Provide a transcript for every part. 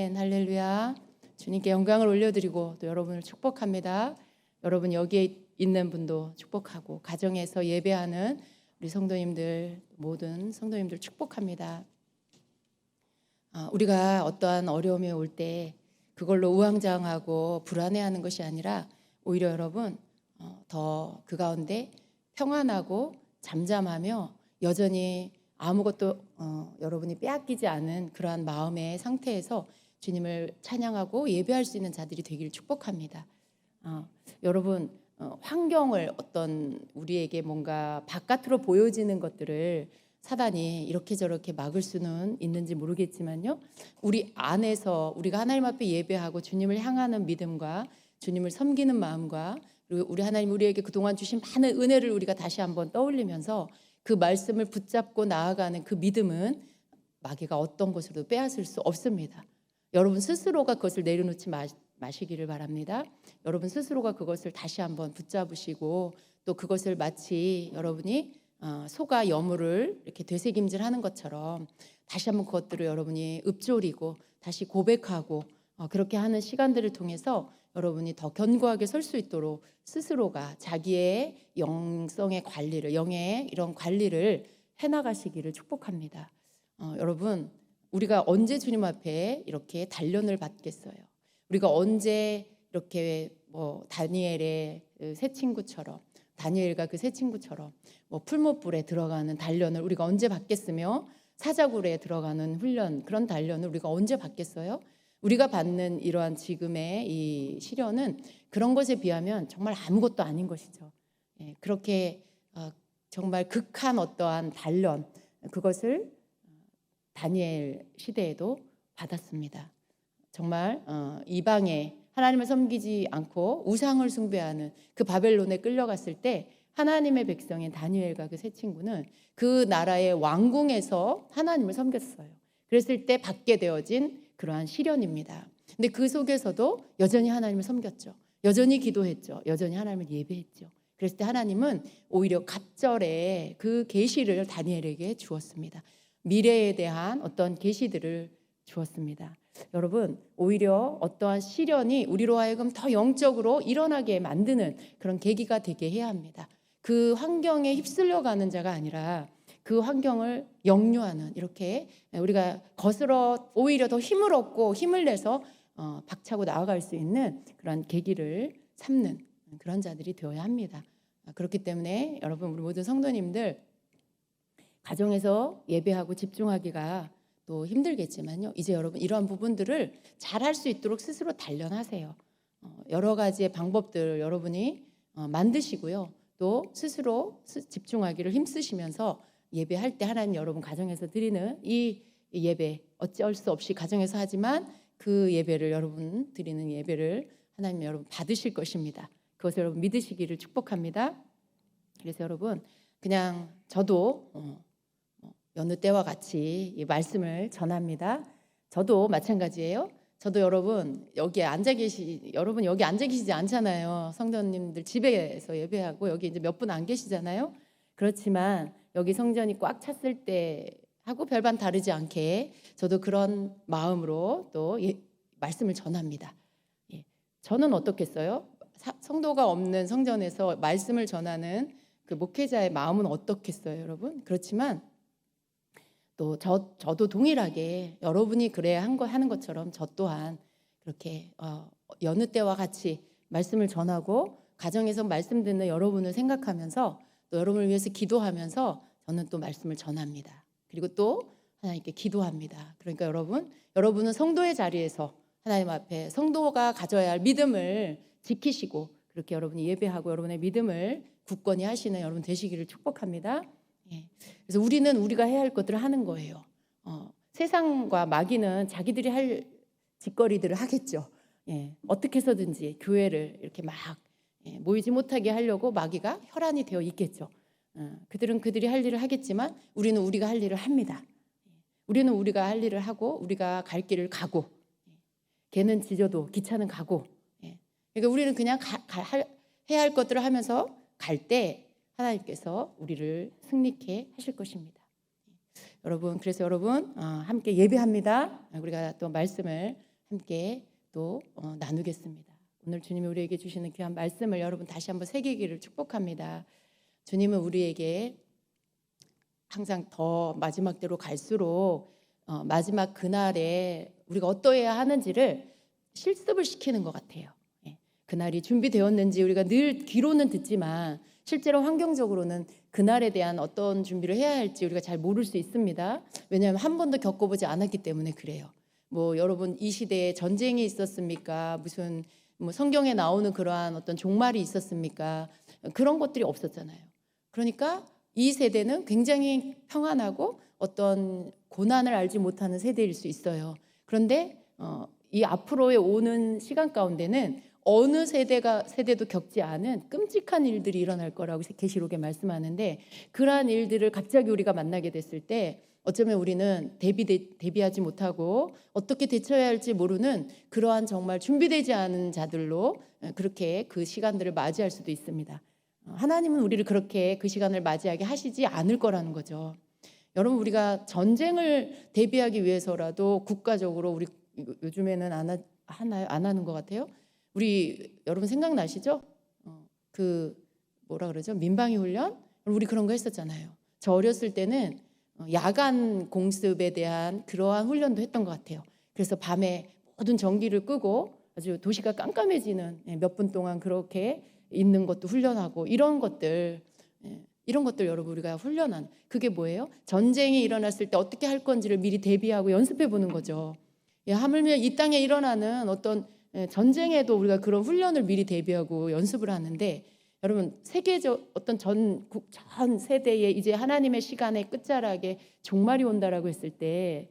아멘. 할렐루야. 주님께 영광을 올려드리고 또 여러분을 축복합니다. 여러분 여기에 있는 분도 축복하고 가정에서 예배하는 우리 성도님들 모든 성도님들 축복합니다. 우리가 어떠한 어려움이 올 때 그걸로 우왕좌왕하고 불안해하는 것이 아니라 오히려 여러분 더 그 가운데 평안하고 잠잠하며 여전히 아무것도 여러분이 빼앗기지 않은 그러한 마음의 상태에서 주님을 찬양하고 예배할 수 있는 자들이 되기를 축복합니다. 여러분 환경을 어떤 우리에게 뭔가 바깥으로 보여지는 것들을 사단이 이렇게 저렇게 막을 수는 있는지 모르겠지만요. 우리 안에서 우리가 하나님 앞에 예배하고 주님을 향하는 믿음과 주님을 섬기는 마음과 그리고 우리 하나님 우리에게 그동안 주신 많은 은혜를 우리가 다시 한번 떠올리면서 그 말씀을 붙잡고 나아가는 그 믿음은 마귀가 어떤 것으로도 빼앗을 수 없습니다. 여러분 스스로가 그것을 내려놓지 마시기를 바랍니다. 여러분 스스로가 그것을 다시 한번 붙잡으시고 또 그것을 마치 여러분이 소가 여물을 이렇게 되새김질하는 것처럼 다시 한번 그것들을 여러분이 읊조리고 다시 고백하고 그렇게 하는 시간들을 통해서 여러분이 더 견고하게 설 수 있도록 스스로가 자기의 영성의 관리를 영의 이런 관리를 해나가시기를 축복합니다. 여러분 우리가 언제 주님 앞에 이렇게 단련을 받겠어요? 우리가 언제 이렇게 다니엘의 새 친구처럼 다니엘과 그 새 친구처럼 풀무불에 들어가는 단련을 우리가 언제 받겠으며 사자굴에 들어가는 훈련 그런 단련을 우리가 언제 받겠어요? 우리가 받는 이러한 지금의 이 시련은 그런 것에 비하면 정말 아무것도 아닌 것이죠. 그렇게 정말 극한 어떠한 단련 그것을 다니엘 시대에도 받았습니다. 정말 이방에 하나님을 섬기지 않고 우상을 숭배하는 그 바벨론에 끌려갔을 때 하나님의 백성인 다니엘과 그 세 친구는 그 나라의 왕궁에서 하나님을 섬겼어요. 그랬을 때 받게 되어진 그러한 시련입니다. 근데 그 속에서도 여전히 하나님을 섬겼죠. 여전히 기도했죠. 여전히 하나님을 예배했죠. 그랬을 때 하나님은 오히려 갑절에 그 계시를 다니엘에게 주었습니다. 미래에 대한 어떤 계시들을 주었습니다. 여러분 오히려 어떠한 시련이 우리로 하여금 더 영적으로 일어나게 만드는 그런 계기가 되게 해야 합니다. 그 환경에 휩쓸려가는 자가 아니라 그 환경을 역류하는 이렇게 우리가 거스러 오히려 더 힘을 얻고 힘을 내서 박차고 나아갈 수 있는 그런 계기를 삼는 그런 자들이 되어야 합니다. 그렇기 때문에 여러분 우리 모든 성도님들 가정에서 예배하고 집중하기가 또 힘들겠지만요. 이제 여러분 이러한 부분들을 잘할 수 있도록 스스로 단련하세요. 여러 가지의 방법들 여러분이 만드시고요. 또 스스로 집중하기를 힘쓰시면서 예배할 때 하나님 여러분 가정에서 드리는 이 예배 어쩔 수 없이 가정에서 하지만 그 예배를 여러분 드리는 예배를 하나님 여러분 받으실 것입니다. 그것을 여러분 믿으시기를 축복합니다. 그래서 여러분 그냥 저도 여느 때와 같이 이 말씀을 전합니다. 저도 마찬가지예요. 저도 여러분 여기 앉아 계시지 않잖아요. 성도님들 집에서 예배하고 여기 이제 몇 분 안 계시잖아요. 그렇지만 여기 성전이 꽉 찼을 때 하고 별반 다르지 않게 저도 그런 마음으로 또 말씀을 전합니다. 저는 어떻겠어요? 성도가 없는 성전에서 말씀을 전하는 그 목회자의 마음은 어떻겠어요, 여러분? 그렇지만 또 저도 동일하게 여러분이 그래야 하는 것처럼 저 또한 그렇게 여느 때와 같이 말씀을 전하고 가정에서 말씀 듣는 여러분을 생각하면서 또 여러분을 위해서 기도하면서 저는 또 말씀을 전합니다. 그리고 또 하나님께 기도합니다. 그러니까 여러분은 성도의 자리에서 하나님 앞에 성도가 가져야 할 믿음을 지키시고 그렇게 여러분이 예배하고 여러분의 믿음을 굳건히 하시는 여러분 되시기를 축복합니다. 그래서 우리는 우리가 해야 할 것들을 하는 거예요. 세상과 마귀는 자기들이 할 짓거리들을 하겠죠. 어떻게 해서든지 교회를 이렇게 막 모이지 못하게 하려고 마귀가 혈안이 되어 있겠죠. 그들은 그들이 할 일을 하겠지만 우리는 우리가 할 일을 합니다. 우리는 우리가 할 일을 하고 우리가 갈 길을 가고 개는 짖어도 기차는 가고 그러니까 우리는 그냥 해야 할 것들을 하면서 갈 때 하나님께서 우리를 승리케 하실 것입니다. 여러분 그래서 여러분 함께 예배합니다. 우리가 또 말씀을 함께 또 나누겠습니다. 오늘 주님이 우리에게 주시는 귀한 말씀을 여러분 다시 한번 새기기를 축복합니다. 주님은 우리에게 항상 더 마지막 때로 갈수록 마지막 그날에 우리가 어떠해야 하는지를 실습을 시키는 것 같아요. 예. 그날이 준비되었는지 우리가 늘 귀로는 듣지만 실제로 환경적으로는 그날에 대한 어떤 준비를 해야 할지 우리가 잘 모를 수 있습니다. 왜냐하면 한 번도 겪어보지 않았기 때문에 그래요. 뭐 여러분 이 시대에 전쟁이 있었습니까? 무슨 뭐 성경에 나오는 그러한 어떤 종말이 있었습니까? 그런 것들이 없었잖아요. 그러니까 이 세대는 굉장히 평안하고 어떤 고난을 알지 못하는 세대일 수 있어요. 그런데 이 앞으로의 오는 시간 가운데는 어느 세대도 겪지 않은 끔찍한 일들이 일어날 거라고 계시록에 말씀하는데, 그러한 일들을 갑자기 우리가 만나게 됐을 때 어쩌면 우리는 대비하지 못하고 어떻게 대처해야 할지 모르는 그러한 정말 준비되지 않은 자들로 그렇게 그 시간들을 맞이할 수도 있습니다. 하나님은 우리를 그렇게 그 시간을 맞이하게 하시지 않을 거라는 거죠. 여러분, 우리가 전쟁을 대비하기 위해서라도 국가적으로 우리 요즘에는 안 하는 것 같아요. 우리 여러분 생각나시죠? 그 뭐라 그러죠? 민방위 훈련? 우리 그런 거 했었잖아요. 저 어렸을 때는 야간 공습에 대한 그러한 훈련도 했던 것 같아요. 그래서 밤에 모든 전기를 끄고 아주 도시가 깜깜해지는 몇 분 동안 그렇게 있는 것도 훈련하고 이런 것들 여러분 우리가 훈련한 그게 뭐예요? 전쟁이 일어났을 때 어떻게 할 건지를 미리 대비하고 연습해 보는 거죠. 하물며 이 땅에 일어나는 어떤 전쟁에도 우리가 그런 훈련을 미리 대비하고 연습을 하는데, 여러분 세계적 어떤 전 세대에 이제 하나님의 시간의 끝자락에 종말이 온다라고 했을 때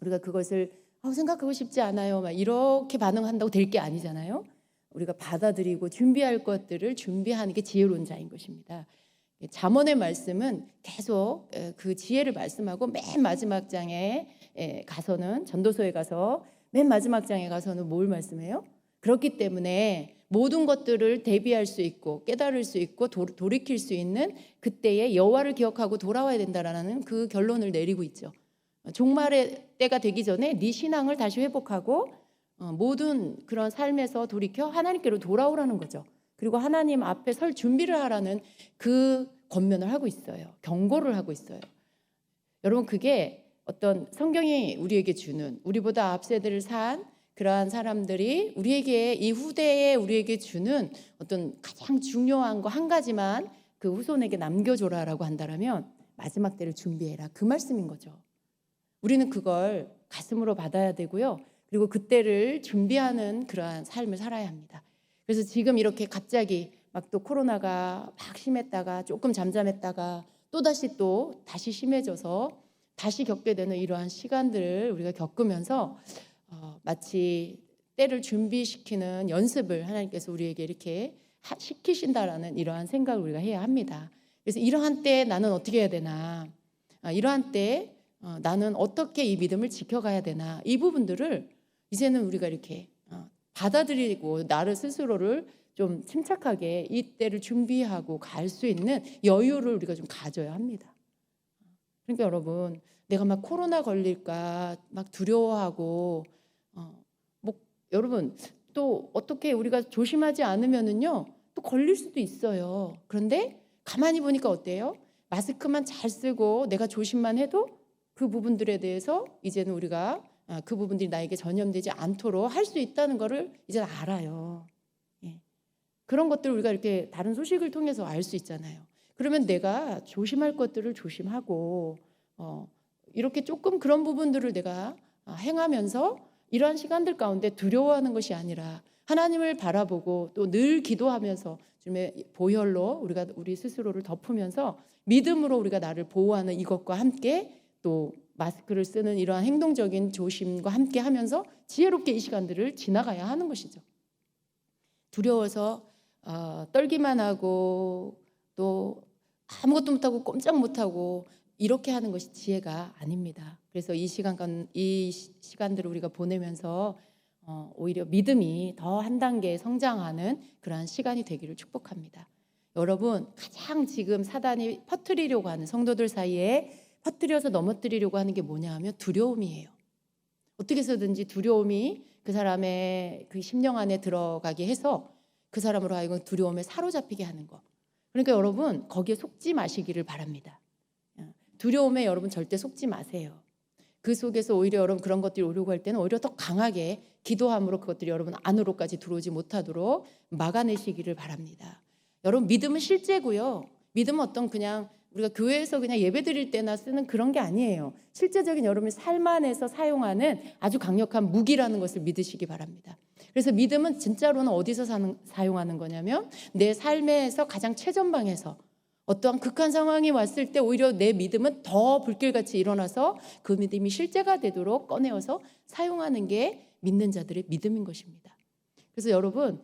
우리가 그것을 생각하고 싶지 않아요 막 이렇게 반응한다고 될 게 아니잖아요. 우리가 받아들이고 준비할 것들을 준비하는 게 지혜로운 자인 것입니다. 잠언의 말씀은 계속 그 지혜를 말씀하고 맨 마지막 장에 가서는, 전도서에 가서 맨 마지막 장에 가서는 뭘 말씀해요? 그렇기 때문에 모든 것들을 대비할 수 있고 깨달을 수 있고 돌이킬 수 있는 그때에 여호와를 기억하고 돌아와야 된다라는 그 결론을 내리고 있죠. 종말의 때가 되기 전에 네 신앙을 다시 회복하고 모든 그런 삶에서 돌이켜 하나님께로 돌아오라는 거죠. 그리고 하나님 앞에 설 준비를 하라는 그 권면을 하고 있어요. 경고를 하고 있어요. 여러분, 그게 어떤 성경이 우리에게 주는, 우리보다 앞세대를 산 그러한 사람들이 우리에게, 이 후대에 우리에게 주는 어떤 가장 중요한 거 한 가지만 그 후손에게 남겨줘라라고 한다면 마지막 때를 준비해라, 그 말씀인 거죠. 우리는 그걸 가슴으로 받아야 되고요. 그리고 그때를 준비하는 그러한 삶을 살아야 합니다. 그래서 지금 이렇게 갑자기 막 또 코로나가 막 심했다가 조금 잠잠했다가 다시 심해져서 다시 겪게 되는 이러한 시간들을 우리가 겪으면서 마치 때를 준비시키는 연습을 하나님께서 우리에게 이렇게 시키신다라는 이러한 생각을 우리가 해야 합니다. 그래서 이러한 때 나는 어떻게 해야 되나, 이러한 때 나는 어떻게 이 믿음을 지켜가야 되나, 이 부분들을 이제는 우리가 이렇게 받아들이고 나를 스스로를 좀 침착하게 이 때를 준비하고 갈 수 있는 여유를 우리가 좀 가져야 합니다. 그러니까 여러분, 내가 막 코로나 걸릴까 막 두려워하고 여러분 또 어떻게 우리가 조심하지 않으면은요 또 걸릴 수도 있어요. 그런데 가만히 보니까 어때요? 마스크만 잘 쓰고 내가 조심만 해도 그 부분들에 대해서 이제는 우리가 그 부분들이 나에게 전염되지 않도록 할 수 있다는 거를 이제 알아요. 그런 것들을 우리가 이렇게 다른 소식을 통해서 알 수 있잖아요. 그러면 내가 조심할 것들을 조심하고 이렇게 조금 그런 부분들을 내가 행하면서 이러한 시간들 가운데 두려워하는 것이 아니라 하나님을 바라보고 또 늘 기도하면서 주님의 보혈로 우리 스스로를 덮으면서 믿음으로 우리가 나를 보호하는 이것과 함께 또 마스크를 쓰는 이러한 행동적인 조심과 함께 하면서 지혜롭게 이 시간들을 지나가야 하는 것이죠. 두려워서 떨기만 하고 또 아무것도 못하고 꼼짝 못하고 이렇게 하는 것이 지혜가 아닙니다. 그래서 이 시간들을 우리가 보내면서 오히려 믿음이 더 한 단계 성장하는 그러한 시간이 되기를 축복합니다. 여러분, 가장 지금 사단이 퍼뜨리려고 하는, 성도들 사이에 퍼뜨려서 넘어뜨리려고 하는 게 뭐냐 하면 두려움이에요. 어떻게 해서든지 두려움이 그 사람의 그 심령 안에 들어가게 해서 그 사람으로 하여금 두려움에 사로잡히게 하는 거. 그러니까 여러분 거기에 속지 마시기를 바랍니다. 두려움에 여러분 절대 속지 마세요. 그 속에서 오히려 여러분 그런 것들이 오려고 할 때는 오히려 더 강하게 기도함으로 그것들이 여러분 안으로까지 들어오지 못하도록 막아내시기를 바랍니다. 여러분 믿음은 실제고요. 믿음은 어떤 그냥 우리가 교회에서 그냥 예배 드릴 때나 쓰는 그런 게 아니에요. 실제적인 여러분의 삶 안에서 사용하는 아주 강력한 무기라는 것을 믿으시기 바랍니다. 그래서 믿음은 진짜로는 어디서 사용하는 거냐면 내 삶에서 가장 최전방에서 어떠한 극한 상황이 왔을 때 오히려 내 믿음은 더 불길같이 일어나서 그 믿음이 실제가 되도록 꺼내어서 사용하는 게 믿는 자들의 믿음인 것입니다. 그래서 여러분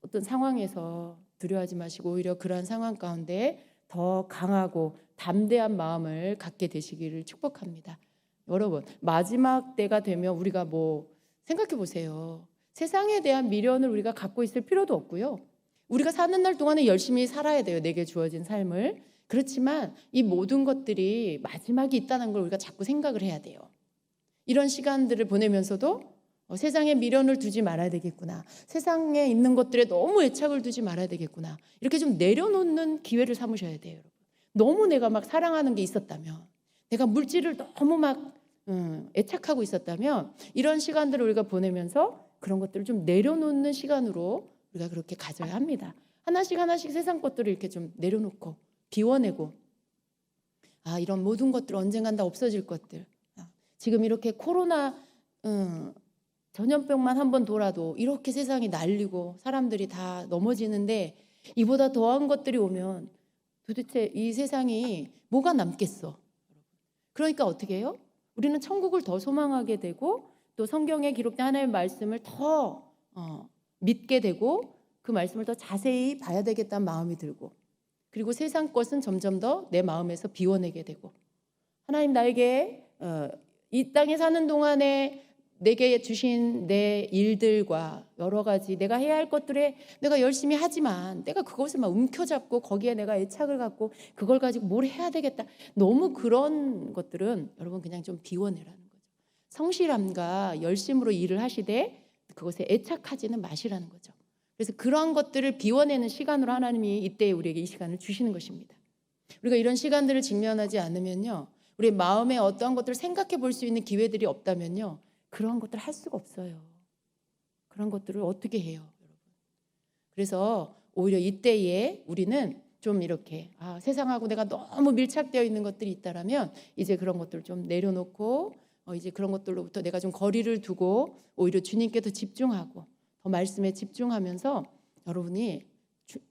어떤 상황에서 두려워하지 마시고 오히려 그러한 상황 가운데 더 강하고 담대한 마음을 갖게 되시기를 축복합니다. 여러분 마지막 때가 되면 우리가 생각해 보세요. 세상에 대한 미련을 우리가 갖고 있을 필요도 없고요. 우리가 사는 날 동안에 열심히 살아야 돼요. 내게 주어진 삶을. 그렇지만 이 모든 것들이 마지막이 있다는 걸 우리가 자꾸 생각을 해야 돼요. 이런 시간들을 보내면서도 세상에 미련을 두지 말아야 되겠구나. 세상에 있는 것들에 너무 애착을 두지 말아야 되겠구나. 이렇게 좀 내려놓는 기회를 삼으셔야 돼요. 여러분. 너무 내가 막 사랑하는 게 있었다면, 내가 물질을 너무 막 애착하고 있었다면 이런 시간들을 우리가 보내면서 그런 것들을 좀 내려놓는 시간으로 우리가 그렇게 가져야 합니다. 하나씩 하나씩 세상 것들을 이렇게 좀 내려놓고 비워내고 이런 모든 것들 언젠간 다 없어질 것들. 지금 이렇게 코로나 전염병만 한번 돌아도 이렇게 세상이 날리고 사람들이 다 넘어지는데 이보다 더한 것들이 오면 도대체 이 세상이 뭐가 남겠어? 그러니까 어떻게 해요? 우리는 천국을 더 소망하게 되고 또 성경에 기록된 하나님의 말씀을 더 믿게 되고 그 말씀을 더 자세히 봐야 되겠다는 마음이 들고 그리고 세상 것은 점점 더 내 마음에서 비워내게 되고 하나님 나에게 이 땅에 사는 동안에 내게 주신 내 일들과 여러 가지 내가 해야 할 것들에 내가 열심히 하지만 내가 그것을 막 움켜잡고 거기에 내가 애착을 갖고 그걸 가지고 뭘 해야 되겠다. 너무 그런 것들은 여러분 그냥 좀 비워내라는 거죠. 성실함과 열심으로 일을 하시되 그것에 애착하지는 마시라는 거죠. 그래서 그러한 것들을 비워내는 시간으로 하나님이 이때 우리에게 이 시간을 주시는 것입니다. 우리가 이런 시간들을 직면하지 않으면요. 우리 마음에 어떠한 것들을 생각해 볼 수 있는 기회들이 없다면요. 그런 것들을 할 수가 없어요. 그런 것들을 어떻게 해요, 여러분? 그래서 오히려 이때에 우리는 좀 이렇게 세상하고 내가 너무 밀착되어 있는 것들이 있다라면 이제 그런 것들을 좀 내려놓고 이제 그런 것들로부터 내가 좀 거리를 두고 오히려 주님께 더 집중하고 더 말씀에 집중하면서 여러분이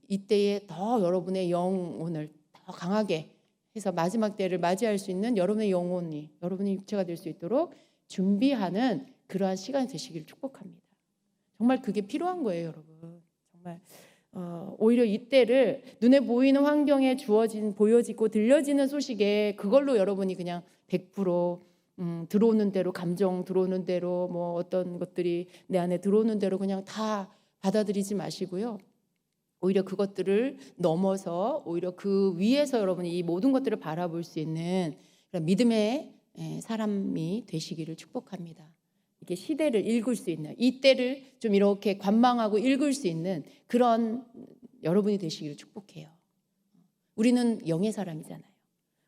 이때에 더 여러분의 영혼을 더 강하게 해서 마지막 때를 맞이할 수 있는 여러분의 영혼이 여러분의 육체가 될 수 있도록 준비하는 그러한 시간이 되시기를 축복합니다. 정말 그게 필요한 거예요, 여러분. 정말 오히려 이때를 눈에 보이는 환경에 보여지고 들려지는 소식에 그걸로 여러분이 그냥 100% 들어오는 대로 감정 들어오는 대로 어떤 것들이 내 안에 들어오는 대로 그냥 다 받아들이지 마시고요. 오히려 그것들을 넘어서 오히려 그 위에서 여러분이 이 모든 것들을 바라볼 수 있는 그런 믿음의 사람이 되시기를 축복합니다. 이렇게 시대를 읽을 수 있는 이 때를 좀 이렇게 관망하고 읽을 수 있는 그런 여러분이 되시기를 축복해요. 우리는 영의 사람이잖아요.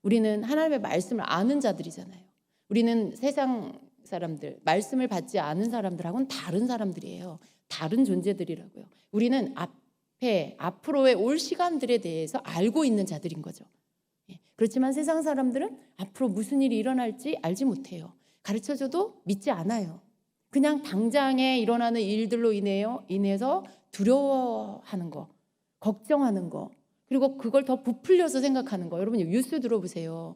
우리는 하나님의 말씀을 아는 자들이잖아요. 우리는 세상 사람들, 말씀을 받지 않은 사람들하고는 다른 사람들이에요. 다른 존재들이라고요. 우리는 앞으로의 올 시간들에 대해서 알고 있는 자들인 거죠. 그렇지만 세상 사람들은 앞으로 무슨 일이 일어날지 알지 못해요. 가르쳐줘도 믿지 않아요. 그냥 당장에 일어나는 일들로 인해서 두려워하는 거, 걱정하는 거, 그리고 그걸 더 부풀려서 생각하는 거. 여러분 뉴스 들어보세요.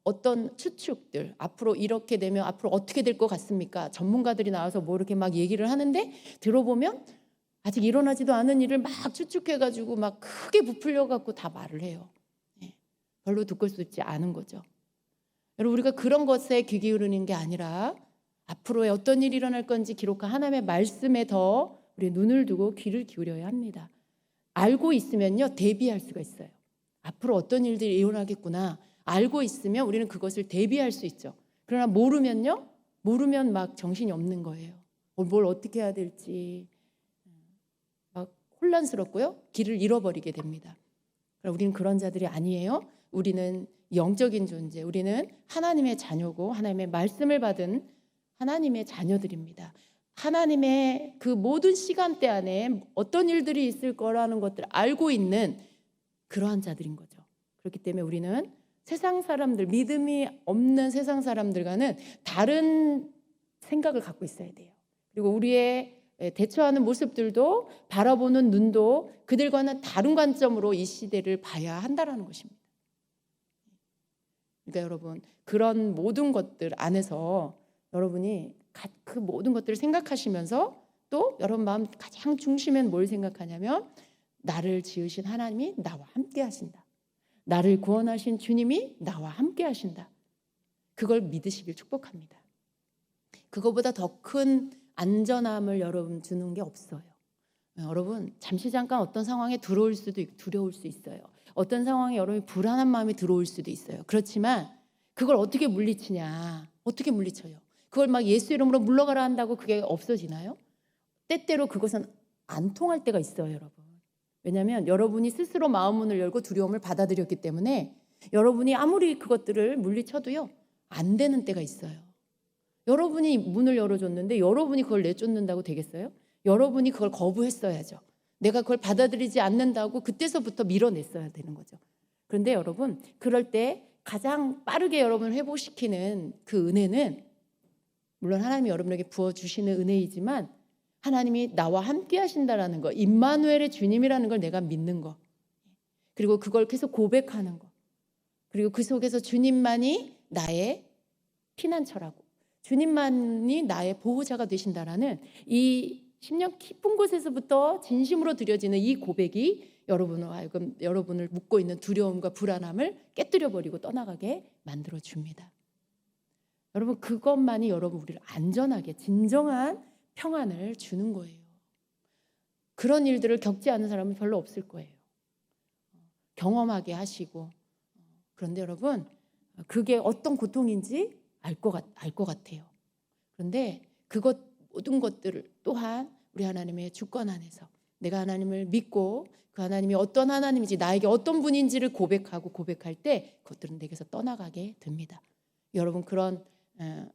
어떤 추측들, 앞으로 이렇게 되면 앞으로 어떻게 될 것 같습니까? 전문가들이 나와서 이렇게 막 얘기를 하는데 들어보면 아직 일어나지도 않은 일을 막 추측해가지고 막 크게 부풀려갖고 다 말을 해요. 별로 듣고 싶지 않은 거죠. 여러분 우리가 그런 것에 귀 기울이는 게 아니라 앞으로의 어떤 일이 일어날 건지 기록한 하나님의 말씀에 더 우리 눈을 두고 귀를 기울여야 합니다. 알고 있으면요 대비할 수가 있어요. 앞으로 어떤 일들이 일어나겠구나 알고 있으면 우리는 그것을 대비할 수 있죠. 그러나 모르면요 모르면 막 정신이 없는 거예요. 뭘 어떻게 해야 될지 막 혼란스럽고요. 길을 잃어버리게 됩니다. 우리는 그런 자들이 아니에요. 우리는 영적인 존재, 우리는 하나님의 자녀고 하나님의 말씀을 받은 하나님의 자녀들입니다. 하나님의 그 모든 시간대 안에 어떤 일들이 있을 거라는 것들을 알고 있는 그러한 자들인 거죠. 그렇기 때문에 우리는 세상 사람들, 믿음이 없는 세상 사람들과는 다른 생각을 갖고 있어야 돼요. 그리고 우리의 대처하는 모습들도 바라보는 눈도 그들과는 다른 관점으로 이 시대를 봐야 한다는 것입니다. 그러니까 여러분, 그런 모든 것들 안에서 여러분이 그 모든 것들을 생각하시면서 또 여러분 마음 가장 중심엔 뭘 생각하냐면 나를 지으신 하나님이 나와 함께 하신다. 나를 구원하신 주님이 나와 함께 하신다. 그걸 믿으시길 축복합니다. 그거보다 더 큰 안전함을 여러분 주는 게 없어요. 여러분 잠시 잠깐 어떤 상황에 두려울 수 있어요. 어떤 상황에 여러분이 불안한 마음이 들어올 수도 있어요. 그렇지만 그걸 어떻게 물리치냐? 어떻게 물리쳐요? 그걸 막 예수 이름으로 물러가라 한다고 그게 없어지나요? 때때로 그것은 안 통할 때가 있어요, 여러분. 왜냐하면 여러분이 스스로 마음 문을 열고 두려움을 받아들였기 때문에 여러분이 아무리 그것들을 물리쳐도요 안 되는 때가 있어요. 여러분이 문을 열어줬는데 여러분이 그걸 내쫓는다고 되겠어요? 여러분이 그걸 거부했어야죠. 내가 그걸 받아들이지 않는다고 그때서부터 밀어냈어야 되는 거죠. 그런데 여러분 그럴 때 가장 빠르게 여러분을 회복시키는 그 은혜는 물론 하나님이 여러분에게 부어주시는 은혜이지만 하나님이 나와 함께 하신다라는 거, 임마누엘의 주님이라는 걸 내가 믿는 거, 그리고 그걸 계속 고백하는 거, 그리고 그 속에서 주님만이 나의 피난처라고, 주님만이 나의 보호자가 되신다라는 이 심령 깊은 곳에서부터 진심으로 드려지는 이 고백이 여러분을 묶고 있는 두려움과 불안함을 깨뜨려버리고 떠나가게 만들어줍니다. 여러분 그것만이 여러분 우리를 안전하게 진정한 평안을 주는 거예요. 그런 일들을 겪지 않은 사람은 별로 없을 거예요. 경험하게 하시고. 그런데 여러분 그게 어떤 고통인지 알 것 같아요. 그런데 그것 모든 것들을 또한 우리 하나님의 주권 안에서 내가 하나님을 믿고 그 하나님이 어떤 하나님인지 나에게 어떤 분인지를 고백할 때 그것들은 내게서 떠나가게 됩니다. 여러분 그런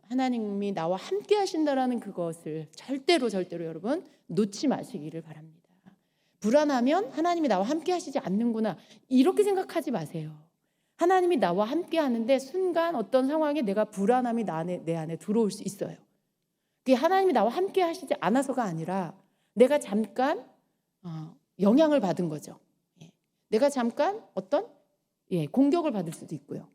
하나님이 나와 함께 하신다라는 그것을 절대로 여러분 놓지 마시기를 바랍니다. 불안하면 하나님이 나와 함께 하시지 않는구나 이렇게 생각하지 마세요. 하나님이 나와 함께 하는데 순간 어떤 상황에 내가 불안함이 내 안에 들어올 수 있어요. 그게 하나님이 나와 함께 하시지 않아서가 아니라 내가 잠깐 영향을 받은 거죠. 내가 잠깐 어떤 공격을 받을 수도 있고요.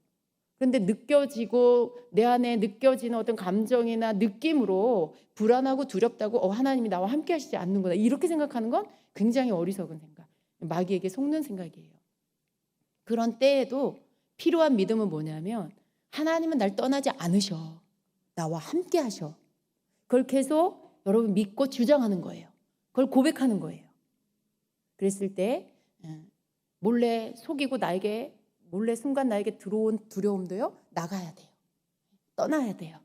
그런데 느껴지고 내 안에 느껴지는 어떤 감정이나 느낌으로 불안하고 두렵다고 하나님이 나와 함께 하시지 않는구나 이렇게 생각하는 건 굉장히 어리석은 생각, 마귀에게 속는 생각이에요. 그런 때에도 필요한 믿음은 뭐냐면 하나님은 날 떠나지 않으셔. 나와 함께 하셔. 그걸 계속 여러분 믿고 주장하는 거예요. 그걸 고백하는 거예요. 그랬을 때 몰래 속이고 몰래 순간 나에게 들어온 두려움도요 나가야 돼요. 떠나야 돼요.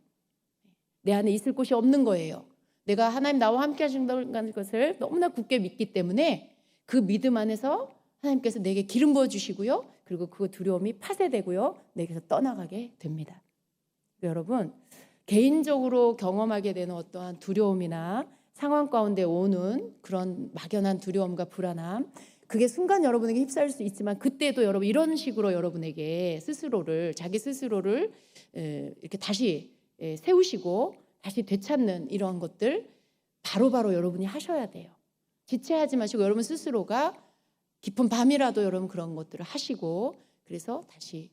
내 안에 있을 곳이 없는 거예요. 내가 하나님 나와 함께 하신다는 것을 너무나 굳게 믿기 때문에 그 믿음 안에서 하나님께서 내게 기름 부어주시고요. 그리고 그 두려움이 파쇄되고요. 내게서 떠나가게 됩니다. 여러분 개인적으로 경험하게 되는 어떠한 두려움이나 상황 가운데 오는 그런 막연한 두려움과 불안함 그게 순간 여러분에게 휩싸일 수 있지만 그때도 여러분 이런 식으로 여러분에게 자기 스스로를 이렇게 다시 세우시고 다시 되찾는 이러한 것들 바로바로 여러분이 하셔야 돼요. 지체하지 마시고 여러분 스스로가 깊은 밤이라도 여러분 그런 것들을 하시고 그래서 다시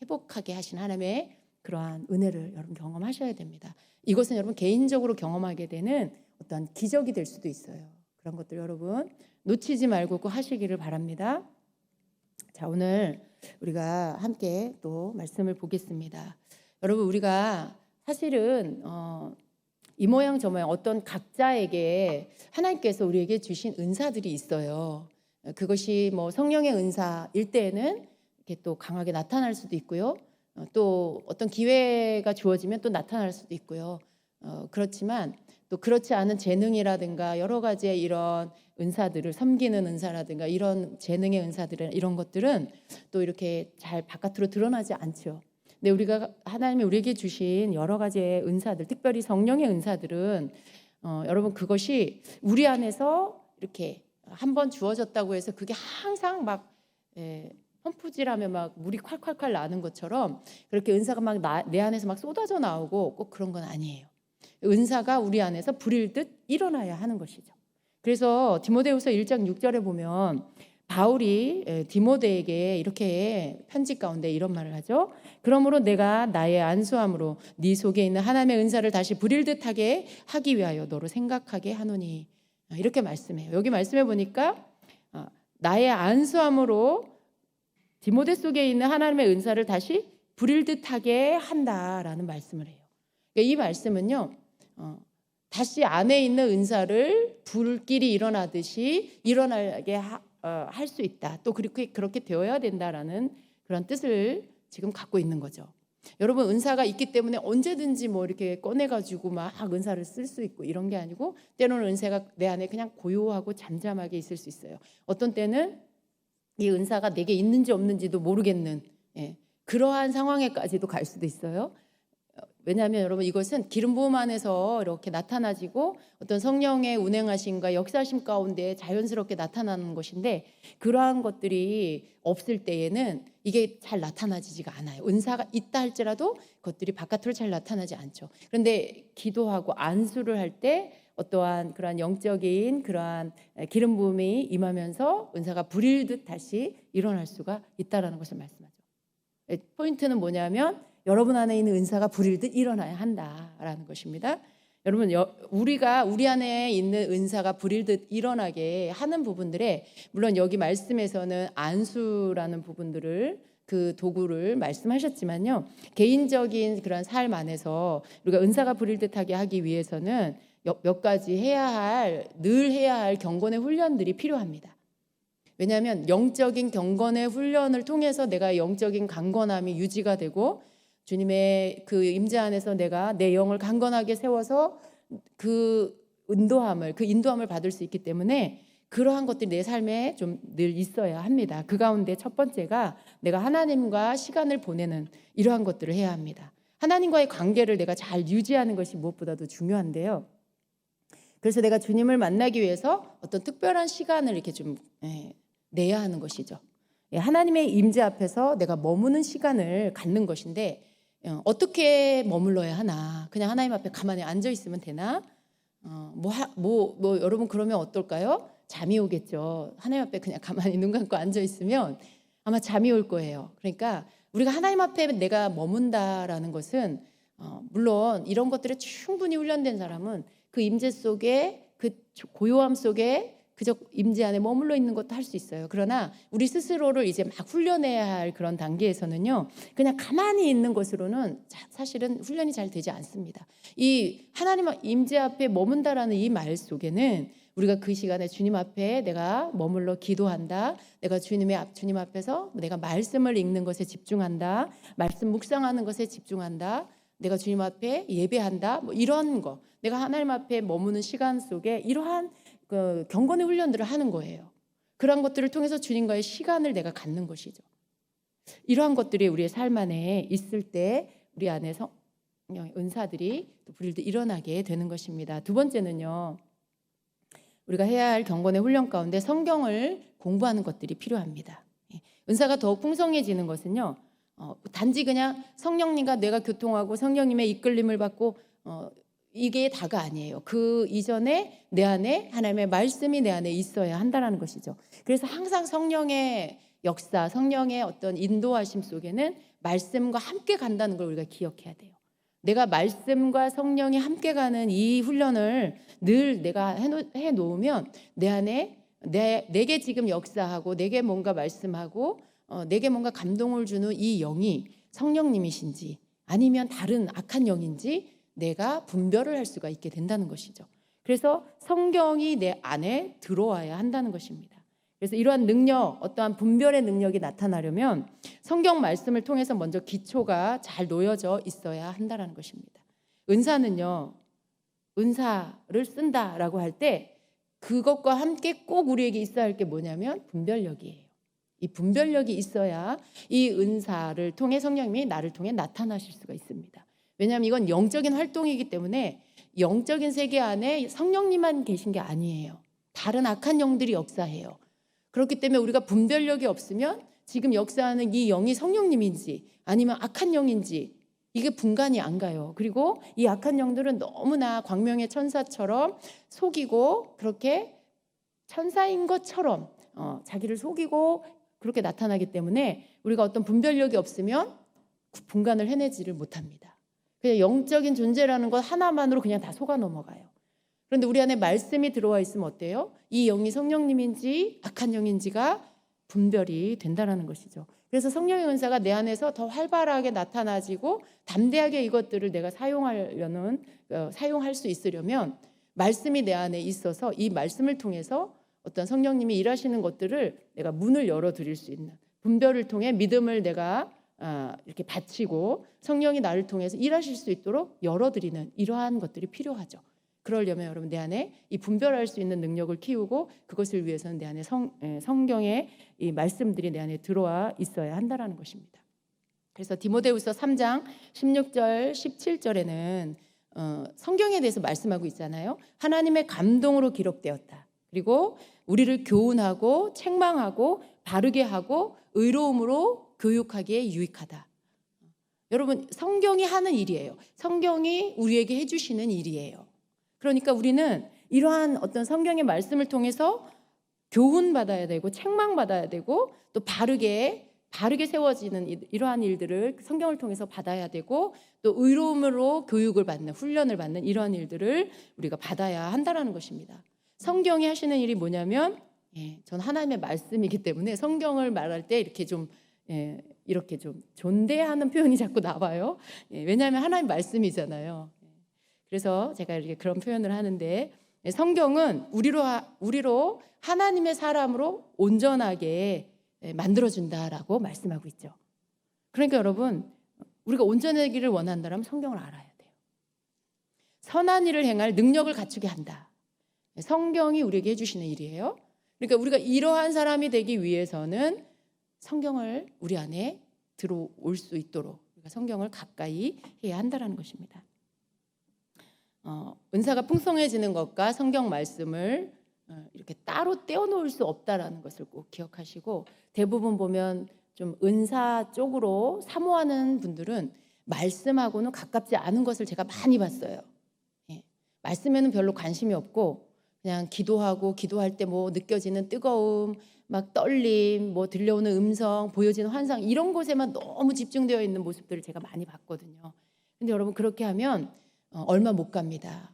회복하게 하신 하나님의 그러한 은혜를 여러분 경험하셔야 됩니다. 이것은 여러분 개인적으로 경험하게 되는 어떤 기적이 될 수도 있어요. 그런 것들 여러분 놓치지 말고 꼭 하시기를 바랍니다. 자, 오늘 우리가 함께 또 말씀을 보겠습니다. 여러분 우리가 사실은 이 모양 저 모양 어떤 각자에게 하나님께서 우리에게 주신 은사들이 있어요. 그것이 뭐 성령의 은사일 때에는 이렇게 또 강하게 나타날 수도 있고요. 또 어떤 기회가 주어지면 또 나타날 수도 있고요. 그렇지만 또 그렇지 않은 재능이라든가 여러 가지의 이런 은사들을 섬기는 은사라든가 이런 재능의 은사들은 이런 것들은 또 이렇게 잘 바깥으로 드러나지 않죠. 근데 우리가 하나님이 우리에게 주신 여러 가지의 은사들, 특별히 성령의 은사들은 여러분 그것이 우리 안에서 이렇게 한번 주어졌다고 해서 그게 항상 막 펌프질하면 막 물이 콸콸콸 나는 것처럼 그렇게 은사가 막 내 안에서 막 쏟아져 나오고 꼭 그런 건 아니에요. 은사가 우리 안에서 불일 듯 일어나야 하는 것이죠. 그래서 디모데후서 1장 6절에 보면 바울이 디모데에게 이렇게 편지 가운데 이런 말을 하죠. 그러므로 내가 나의 안수함으로 네 속에 있는 하나님의 은사를 다시 불일 듯하게 하기 위하여 너로 생각하게 하노니. 이렇게 말씀해요. 여기 말씀해 보니까 나의 안수함으로 디모데 속에 있는 하나님의 은사를 다시 불일 듯하게 한다라는 말씀을 해요. 그러니까 이 말씀은요, 다시 안에 있는 은사를 불길이 일어나듯이 일어나게 할 수 있다. 또 그렇게 되어야 된다라는 그런 뜻을 지금 갖고 있는 거죠. 여러분 은사가 있기 때문에 언제든지 뭐 이렇게 꺼내가지고 막 은사를 쓸 수 있고 이런 게 아니고 때로는 은사가 내 안에 그냥 고요하고 잠잠하게 있을 수 있어요. 어떤 때는 이 은사가 내게 있는지 없는지도 모르겠는 그러한 상황에까지도 갈 수도 있어요. 왜냐하면 여러분 이것은 기름 부음 안에서 이렇게 나타나지고 어떤 성령의 운행하심과 역사심 가운데 자연스럽게 나타나는 것인데 그러한 것들이 없을 때에는 이게 잘 나타나지가 않아요. 은사가 있다 할지라도 그것들이 바깥으로 잘 나타나지 않죠. 그런데 기도하고 안수를 할 때 어떠한 그러한 영적인 그러한 기름 부음이 임하면서 은사가 불일 듯 다시 일어날 수가 있다라는 것을 말씀하죠. 포인트는 뭐냐면 여러분 안에 있는 은사가 불일 듯 일어나야 한다라는 것입니다. 여러분 우리가 우리 안에 있는 은사가 불일 듯 일어나게 하는 부분들에 물론 여기 말씀에서는 안수라는 부분들을 그 도구를 말씀하셨지만요. 개인적인 그런 삶 안에서 우리가 은사가 불일 듯하게 하기 위해서는 몇 가지 늘 해야 할 경건의 훈련들이 필요합니다. 왜냐하면 영적인 경건의 훈련을 통해서 내가 영적인 강건함이 유지가 되고 주님의 그 임재 안에서 내가 내 영을 강건하게 세워서 그 인도함을 받을 수 있기 때문에 그러한 것들이 내 삶에 좀 늘 있어야 합니다. 그 가운데 첫 번째가 내가 하나님과 시간을 보내는 이러한 것들을 해야 합니다. 하나님과의 관계를 내가 잘 유지하는 것이 무엇보다도 중요한데요. 그래서 내가 주님을 만나기 위해서 어떤 특별한 시간을 이렇게 좀 내야 하는 것이죠. 하나님의 임재 앞에서 내가 머무는 시간을 갖는 것인데 어떻게 머물러야 하나? 그냥 하나님 앞에 가만히 앉아 있으면 되나? 여러분 그러면 어떨까요? 잠이 오겠죠. 하나님 앞에 그냥 가만히 눈 감고 앉아 있으면 아마 잠이 올 거예요. 그러니까 우리가 하나님 앞에 내가 머문다라는 것은 물론 이런 것들에 충분히 훈련된 사람은 그 임재 속에 그 고요함 속에 그저 임재 안에 머물러 있는 것도 할 수 있어요. 그러나 우리 스스로를 이제 막 훈련해야 할 그런 단계에서는요, 그냥 가만히 있는 것으로는 사실은 훈련이 잘 되지 않습니다. 이 하나님 임재 앞에 머문다라는 이 말 속에는 우리가 그 시간에 주님 앞에 내가 머물러 기도한다. 내가 주님 앞에서 내가 말씀을 읽는 것에 집중한다. 말씀 묵상하는 것에 집중한다. 내가 주님 앞에 예배한다. 뭐 이런 거. 내가 하나님 앞에 머무는 시간 속에 이러한 그 경건의 훈련들을 하는 거예요. 그러한 것들을 통해서 주님과의 시간을 내가 갖는 것이죠. 이러한 것들이 우리의 삶 안에 있을 때 우리 안에서 은사들이 불일 듯 일어나게 되는 것입니다. 두 번째는요. 우리가 해야 할 경건의 훈련 가운데 성경을 공부하는 것들이 필요합니다. 은사가 더욱 풍성해지는 것은요. 단지 그냥 성령님과 내가 교통하고 성령님의 이끌림을 받고 이게 다가 아니에요. 그 이전에 내 안에 하나님의 말씀이 내 안에 있어야 한다는 것이죠. 그래서 항상 성령의 역사, 성령의 어떤 인도하심 속에는 말씀과 함께 간다는 걸 우리가 기억해야 돼요. 내가 말씀과 성령이 함께 가는 이 훈련을 늘 내가 해놓으면 내 안에 내게 지금 역사하고 내게 뭔가 말씀하고 내게 뭔가 감동을 주는 이 영이 성령님이신지 아니면 다른 악한 영인지 내가 분별을 할 수가 있게 된다는 것이죠. 그래서 성경이 내 안에 들어와야 한다는 것입니다. 그래서 이러한 능력, 어떠한 분별의 능력이 나타나려면 성경 말씀을 통해서 먼저 기초가 잘 놓여져 있어야 한다는 것입니다. 은사는요, 은사를 쓴다라고 할 때 그것과 함께 꼭 우리에게 있어야 할 게 뭐냐면 분별력이에요. 이 분별력이 있어야 이 은사를 통해 성령님이 나를 통해 나타나실 수가 있습니다. 왜냐하면 이건 영적인 활동이기 때문에 영적인 세계 안에 성령님만 계신 게 아니에요. 다른 악한 영들이 역사해요. 그렇기 때문에 우리가 분별력이 없으면 지금 역사하는 이 영이 성령님인지 아니면 악한 영인지 이게 분간이 안 가요. 그리고 이 악한 영들은 너무나 광명의 천사처럼 속이고 그렇게 천사인 것처럼 자기를 속이고 그렇게 나타나기 때문에 우리가 어떤 분별력이 없으면 분간을 해내지를 못합니다. 그냥 영적인 존재라는 것 하나만으로 그냥 다 속아 넘어가요. 그런데 우리 안에 말씀이 들어와 있으면 어때요? 이 영이 성령님인지 악한 영인지가 분별이 된다는 것이죠. 그래서 성령의 은사가 내 안에서 더 활발하게 나타나지고 담대하게 이것들을 내가 사용할 수 있으려면 말씀이 내 안에 있어서 이 말씀을 통해서 어떤 성령님이 일하시는 것들을 내가 문을 열어드릴 수 있는 분별을 통해 믿음을 내가 이렇게 바치고 성령이 나를 통해서 일하실 수 있도록 열어드리는 이러한 것들이 필요하죠. 그러려면 여러분 내 안에 이 분별할 수 있는 능력을 키우고 그것을 위해서는 내 안에 성경의 이 말씀들이 내 안에 들어와 있어야 한다는 것입니다. 그래서 디모데후서 3장 16절 17절에는 성경에 대해서 말씀하고 있잖아요. 하나님의 감동으로 기록되었다. 그리고 우리를 교훈하고 책망하고 바르게 하고 의로움으로 교육하기에 유익하다. 여러분 성경이 하는 일이에요. 성경이 우리에게 해주시는 일이에요. 그러니까 우리는 이러한 어떤 성경의 말씀을 통해서 교훈받아야 되고 책망받아야 되고 또 바르게 세워지는 이러한 일들을 성경을 통해서 받아야 되고 또 의로움으로 교육을 받는 훈련을 받는 이러한 일들을 우리가 받아야 한다는 것입니다. 성경이 하시는 일이 뭐냐면 전 하나님의 말씀이기 때문에 성경을 말할 때 이렇게 좀 존대하는 표현이 자꾸 나와요. 왜냐하면 하나님 말씀이잖아요. 그래서 제가 이렇게 그런 표현을 하는데 성경은 우리로 하나님의 사람으로 온전하게 만들어준다라고 말씀하고 있죠. 그러니까 여러분 우리가 온전하기를 원한다면 성경을 알아야 돼요. 선한 일을 행할 능력을 갖추게 한다. 성경이 우리에게 해주시는 일이에요. 그러니까 우리가 이러한 사람이 되기 위해서는 성경을 우리 안에 들어올 수 있도록 우리가 성경을 가까이 해야 한다는 것입니다. 은사가 풍성해지는 것과 성경 말씀을 이렇게 따로 떼어놓을 수 없다라는 것을 꼭 기억하시고 대부분 보면 좀 은사 쪽으로 사모하는 분들은 말씀하고는 가깝지 않은 것을 제가 많이 봤어요. 말씀에는 별로 관심이 없고 그냥 기도하고 기도할 때 뭐 느껴지는 뜨거움, 막 떨림, 뭐 들려오는 음성, 보여지는 환상 이런 것에만 너무 집중되어 있는 모습들을 제가 많이 봤거든요. 근데 여러분 그렇게 하면 얼마 못 갑니다.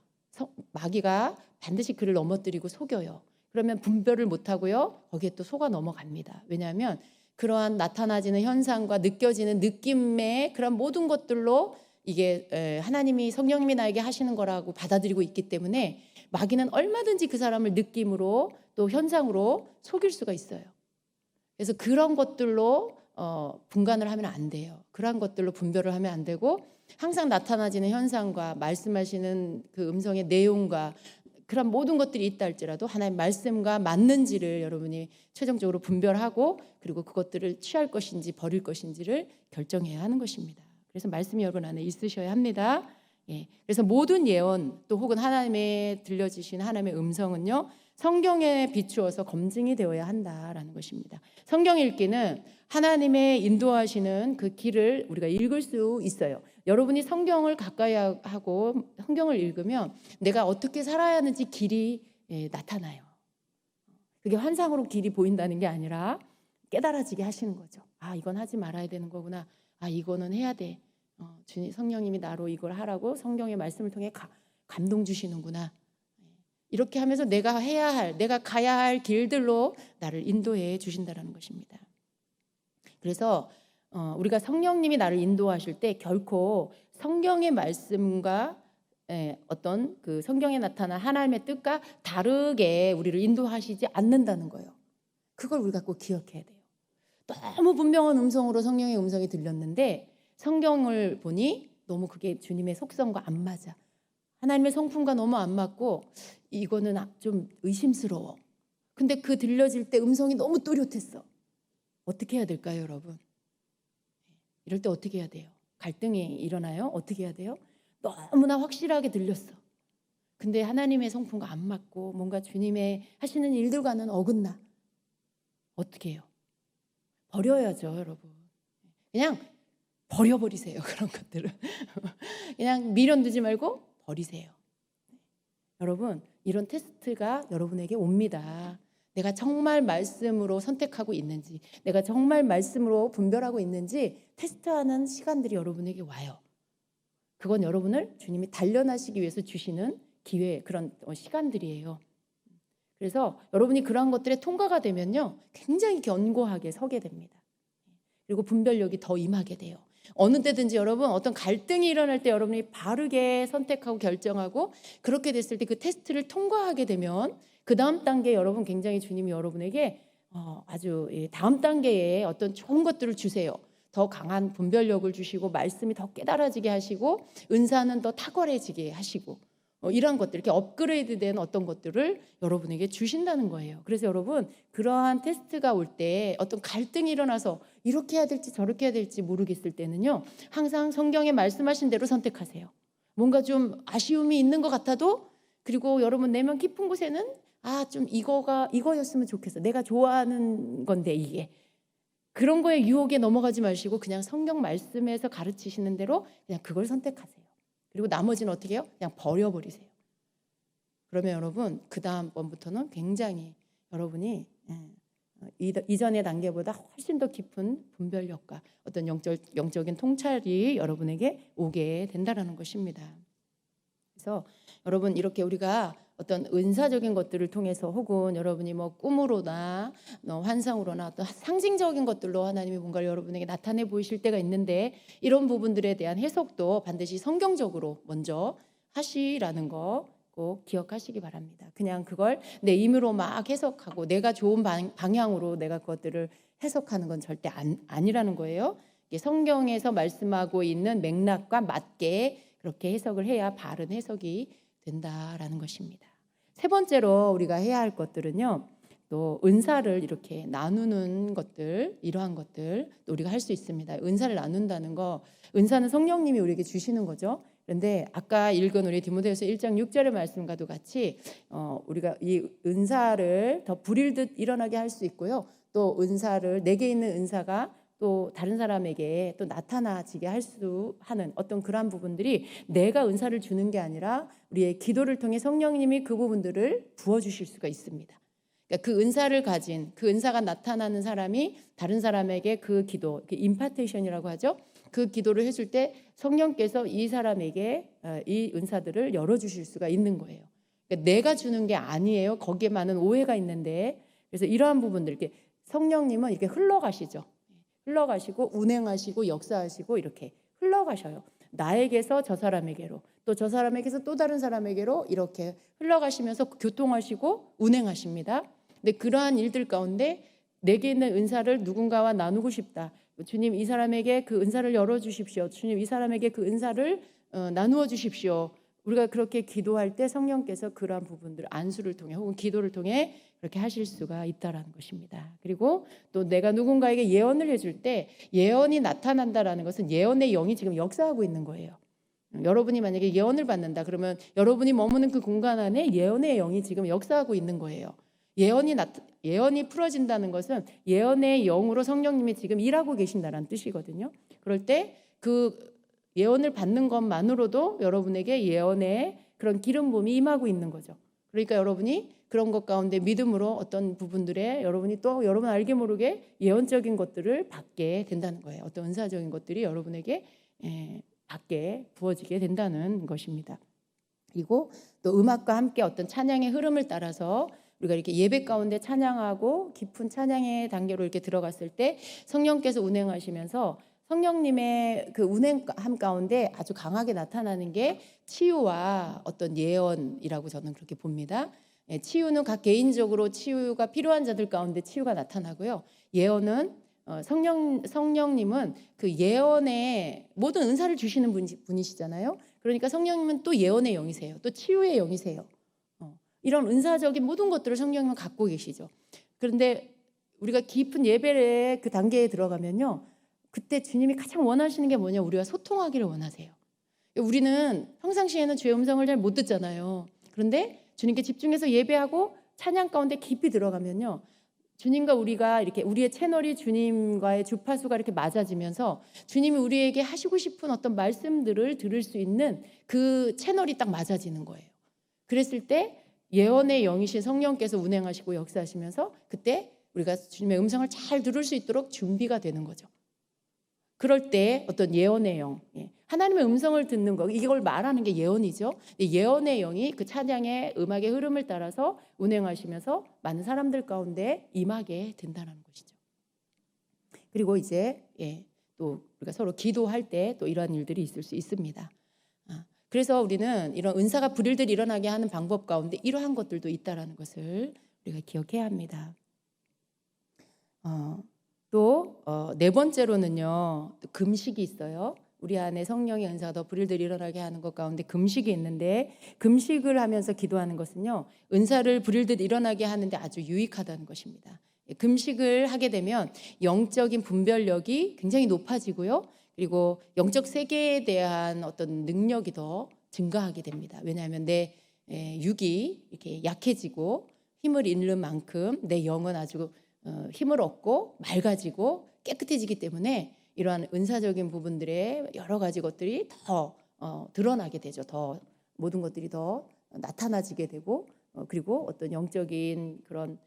마귀가 반드시 그를 넘어뜨리고 속여요. 그러면 분별을 못 하고요. 거기에 또 속아 넘어갑니다. 왜냐하면 그러한 나타나지는 현상과 느껴지는 느낌의 그런 모든 것들로 이게 하나님이 성령님이 나에게 하시는 거라고 받아들이고 있기 때문에 마귀는 얼마든지 그 사람을 느낌으로 또 현상으로 속일 수가 있어요. 그래서 그런 것들로 분간을 하면 안 돼요. 그러한 것들로 분별을 하면 안 되고 항상 나타나지는 현상과 말씀하시는 그 음성의 내용과 그런 모든 것들이 있다 할지라도 하나님의 말씀과 맞는지를 여러분이 최종적으로 분별하고 그리고 그것들을 취할 것인지 버릴 것인지를 결정해야 하는 것입니다. 그래서 말씀이 여러분 안에 있으셔야 합니다. 그래서 모든 예언 또 혹은 하나님의 들려주신 하나님의 음성은요 성경에 비추어서 검증이 되어야 한다라는 것입니다. 성경 읽기는 하나님의 인도하시는 그 길을 우리가 읽을 수 있어요. 여러분이 성경을 가까이 하고 성경을 읽으면 내가 어떻게 살아야 하는지 길이 나타나요. 그게 환상으로 길이 보인다는 게 아니라 깨달아지게 하시는 거죠. 아 이건 하지 말아야 되는 거구나. 아 이거는 해야 돼. 주님 성령님이 나로 이걸 하라고 성경의 말씀을 통해 감동 주시는구나. 이렇게 하면서 내가 해야 할, 내가 가야 할 길들로 나를 인도해 주신다는 것입니다. 그래서 우리가 성령님이 나를 인도하실 때 결코 성경의 말씀과 어떤 그 성경에 나타난 하나님의 뜻과 다르게 우리를 인도하시지 않는다는 거예요. 그걸 우리가 꼭 기억해야 돼요. 너무 분명한 음성으로 성령의 음성이 들렸는데 성경을 보니 너무 그게 주님의 속성과 안 맞아. 하나님의 성품과 너무 안 맞고 이거는 좀 의심스러워. 근데 그 들려질 때 음성이 너무 또렷했어. 어떻게 해야 될까요, 여러분? 이럴 때 어떻게 해야 돼요? 갈등이 일어나요? 어떻게 해야 돼요? 너무나 확실하게 들렸어. 근데 하나님의 성품과 안 맞고 뭔가 주님의 하시는 일들과는 어긋나. 어떻게 해요? 버려야죠, 여러분. 그냥 버려버리세요, 그런 것들을. 그냥 미련두지 말고 버리세요. 여러분, 이런 테스트가 여러분에게 옵니다. 내가 정말 말씀으로 선택하고 있는지, 내가 정말 말씀으로 분별하고 있는지 테스트하는 시간들이 여러분에게 와요. 그건 여러분을 주님이 단련하시기 위해서 주시는 기회, 그런 시간들이에요. 그래서 여러분이 그러한 것들에 통과가 되면요, 굉장히 견고하게 서게 됩니다. 그리고 분별력이 더 임하게 돼요. 어느 때든지 여러분 어떤 갈등이 일어날 때 여러분이 바르게 선택하고 결정하고 그렇게 됐을 때 그 테스트를 통과하게 되면 그 다음 단계 여러분 굉장히 주님이 여러분에게 아주 다음 단계에 어떤 좋은 것들을 주세요. 더 강한 분별력을 주시고 말씀이 더 깨달아지게 하시고 은사는 더 탁월해지게 하시고 이러한 것들, 이렇게 업그레이드된 어떤 것들을 여러분에게 주신다는 거예요. 그래서 여러분 그러한 테스트가 올 때 어떤 갈등이 일어나서 이렇게 해야 될지 저렇게 해야 될지 모르겠을 때는요, 항상 성경에 말씀하신 대로 선택하세요. 뭔가 좀 아쉬움이 있는 것 같아도, 그리고 여러분 내면 깊은 곳에는 좀 이거였으면 좋겠어. 내가 좋아하는 건데 이게. 그런 거에 유혹에 넘어가지 마시고 그냥 성경 말씀에서 가르치시는 대로 그냥 그걸 선택하세요. 그리고 나머지는 어떻게 해요? 그냥 버려버리세요. 그러면 여러분 그 다음번부터는 굉장히 여러분이 이전의 단계보다 훨씬 더 깊은 분별력과 어떤 영적인 통찰이 여러분에게 오게 된다는 것입니다. 그래서 여러분 이렇게 우리가 어떤 은사적인 것들을 통해서 혹은 여러분이 뭐 꿈으로나 환상으로나 어떤 상징적인 것들로 하나님이 뭔가를 여러분에게 나타내 보이실 때가 있는데 이런 부분들에 대한 해석도 반드시 성경적으로 먼저 하시라는 거 꼭 기억하시기 바랍니다. 그냥 그걸 내 힘으로 막 해석하고 내가 좋은 방향으로 내가 그것들을 해석하는 건 절대 아니라는 거예요. 성경에서 말씀하고 있는 맥락과 맞게 그렇게 해석을 해야 바른 해석이 된다라는 것입니다. 세 번째로 우리가 해야 할 것들은요, 또 은사를 이렇게 나누는 것들, 이러한 것들 또 우리가 할 수 있습니다. 은사를 나눈다는 거, 은사는 성령님이 우리에게 주시는 거죠. 그런데 아까 읽은 우리 디모데후서 1장 6절의 말씀과도 같이 우리가 이 은사를 더 부릴듯 일어나게 할 수 있고요. 또 은사를 내게 있는 은사가 또 다른 사람에게 또 나타나지게 할 수 하는 어떤 그러한 부분들이 내가 은사를 주는 게 아니라 우리의 기도를 통해 성령님이 그 부분들을 부어주실 수가 있습니다. 그러니까 그 은사를 가진, 그 은사가 나타나는 사람이 다른 사람에게 그 기도, 그 임파테이션이라고 하죠. 그 기도를 해줄 때 성령께서 이 사람에게 이 은사들을 열어주실 수가 있는 거예요. 그러니까 내가 주는 게 아니에요. 거기에 많은 오해가 있는데, 그래서 이러한 부분들, 이렇게 성령님은 이렇게 흘러가시죠. 흘러가시고 운행하시고 역사하시고 이렇게 흘러가셔요. 나에게서 저 사람에게로, 또 저 사람에게서 또 다른 사람에게로 이렇게 흘러가시면서 교통하시고 운행하십니다. 근데 그러한 일들 가운데 내게 있는 은사를 누군가와 나누고 싶다. 주님 이 사람에게 그 은사를 열어주십시오. 주님 이 사람에게 그 은사를 나누어 주십시오. 우리가 그렇게 기도할 때 성령께서 그러한 부분들 안수를 통해 혹은 기도를 통해 그렇게 하실 수가 있다라는 것입니다. 그리고 또 내가 누군가에게 예언을 해줄 때 예언이 나타난다라는 것은 예언의 영이 지금 역사하고 있는 거예요. 여러분이 만약에 예언을 받는다 그러면 여러분이 머무는 그 공간 안에 예언의 영이 지금 역사하고 있는 거예요. 예언이 풀어진다는 것은 예언의 영으로 성령님이 지금 일하고 계신다는 뜻이거든요. 그럴 때 그 예언을 받는 것만으로도 여러분에게 예언의 그런 기름 부음이 임하고 있는 거죠. 그러니까 여러분이 그런 것 가운데 믿음으로 어떤 부분들에 여러분이 또 여러분 알게 모르게 예언적인 것들을 받게 된다는 거예요. 어떤 은사적인 것들이 여러분에게 받게 부어지게 된다는 것입니다. 그리고 또 음악과 함께 어떤 찬양의 흐름을 따라서 우리가 이렇게 예배 가운데 찬양하고 깊은 찬양의 단계로 이렇게 들어갔을 때 성령께서 운행하시면서 성령님의 그 운행함 가운데 아주 강하게 나타나는 게 치유와 어떤 예언이라고 저는 그렇게 봅니다. 치유는 각 개인적으로 치유가 필요한 자들 가운데 치유가 나타나고요. 예언은 성령님은 그 예언의 모든 은사를 주시는 분이시잖아요. 그러니까 성령님은 또 예언의 영이세요. 또 치유의 영이세요. 이런 은사적인 모든 것들을 성령님은 갖고 계시죠. 그런데 우리가 깊은 예배의 그 단계에 들어가면요, 그때 주님이 가장 원하시는 게 뭐냐, 우리가 소통하기를 원하세요. 우리는 평상시에는 주의 음성을 잘 못 듣잖아요. 그런데 주님께 집중해서 예배하고 찬양 가운데 깊이 들어가면요, 주님과 우리가 이렇게 우리의 채널이 주님과의 주파수가 이렇게 맞아지면서 주님이 우리에게 하시고 싶은 어떤 말씀들을 들을 수 있는 그 채널이 딱 맞아지는 거예요. 그랬을 때 예언의 영이신 성령께서 운행하시고 역사하시면서 그때 우리가 주님의 음성을 잘 들을 수 있도록 준비가 되는 거죠. 그럴 때 어떤 예언의 영, 하나님의 음성을 듣는 거, 이걸 말하는 게 예언이죠. 예언의 영이 그 찬양의 음악의 흐름을 따라서 운행하시면서 많은 사람들 가운데 임하게 된다는 것이죠. 그리고 이제 또 우리가 서로 기도할 때 또 이러한 일들이 있을 수 있습니다. 그래서 우리는 이런 은사가 불일들 일어나게 하는 방법 가운데 이러한 것들도 있다라는 것을 우리가 기억해야 합니다. 또 네 번째로는요, 또 금식이 있어요. 우리 안에 성령의 은사가 더 불일들 일어나게 하는 것 가운데 금식이 있는데, 금식을 하면서 기도하는 것은요, 은사를 불일들 일어나게 하는데 아주 유익하다는 것입니다. 금식을 하게 되면 영적인 분별력이 굉장히 높아지고요, 그리고 영적 세계에 대한 어떤 능력이 더 증가하게 됩니다. 왜냐하면 내 육이 이렇게 약해지고 힘을 잃는 만큼 내 영은 아주 힘을 얻고 맑아지고 깨끗해지기 때문에 이러한 은사적인 부분들의 여러 가지 것들이 더 드러나게 되죠. 더 모든 것들이 더 나타나지게 되고, 그리고 어떤 영적인 그런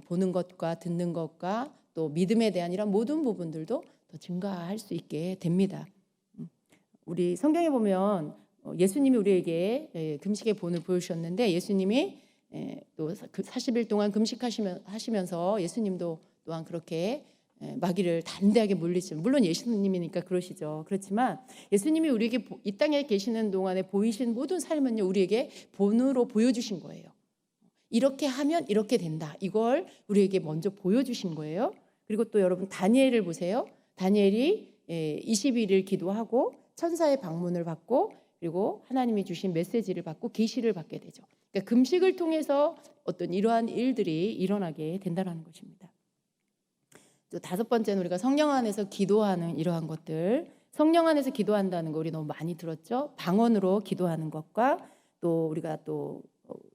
보는 것과 듣는 것과 또 믿음에 대한 이런 모든 부분들도 더 증가할 수 있게 됩니다. 우리 성경에 보면 예수님이 우리에게 금식의 본을 보여주셨는데, 예수님이 또 40일 동안 금식하시면서 예수님도 또한 그렇게 마귀를 담대하게 물리시죠. 물론 예수님이니까 그러시죠. 그렇지만 예수님이 우리에게 이 땅에 계시는 동안에 보이신 모든 삶은요, 우리에게 본으로 보여주신 거예요. 이렇게 하면 이렇게 된다. 이걸 우리에게 먼저 보여주신 거예요. 그리고 또 여러분 다니엘을 보세요. 다니엘이 21일 기도하고 천사의 방문을 받고, 그리고 하나님이 주신 메시지를 받고 계시를 받게 되죠. 그러니까 금식을 통해서 어떤 이러한 일들이 일어나게 된다는 것입니다. 또 다섯 번째는 우리가 성령 안에서 기도하는 이러한 것들. 성령 안에서 기도한다는 거 우리 너무 많이 들었죠. 방언으로 기도하는 것과 또 우리가 또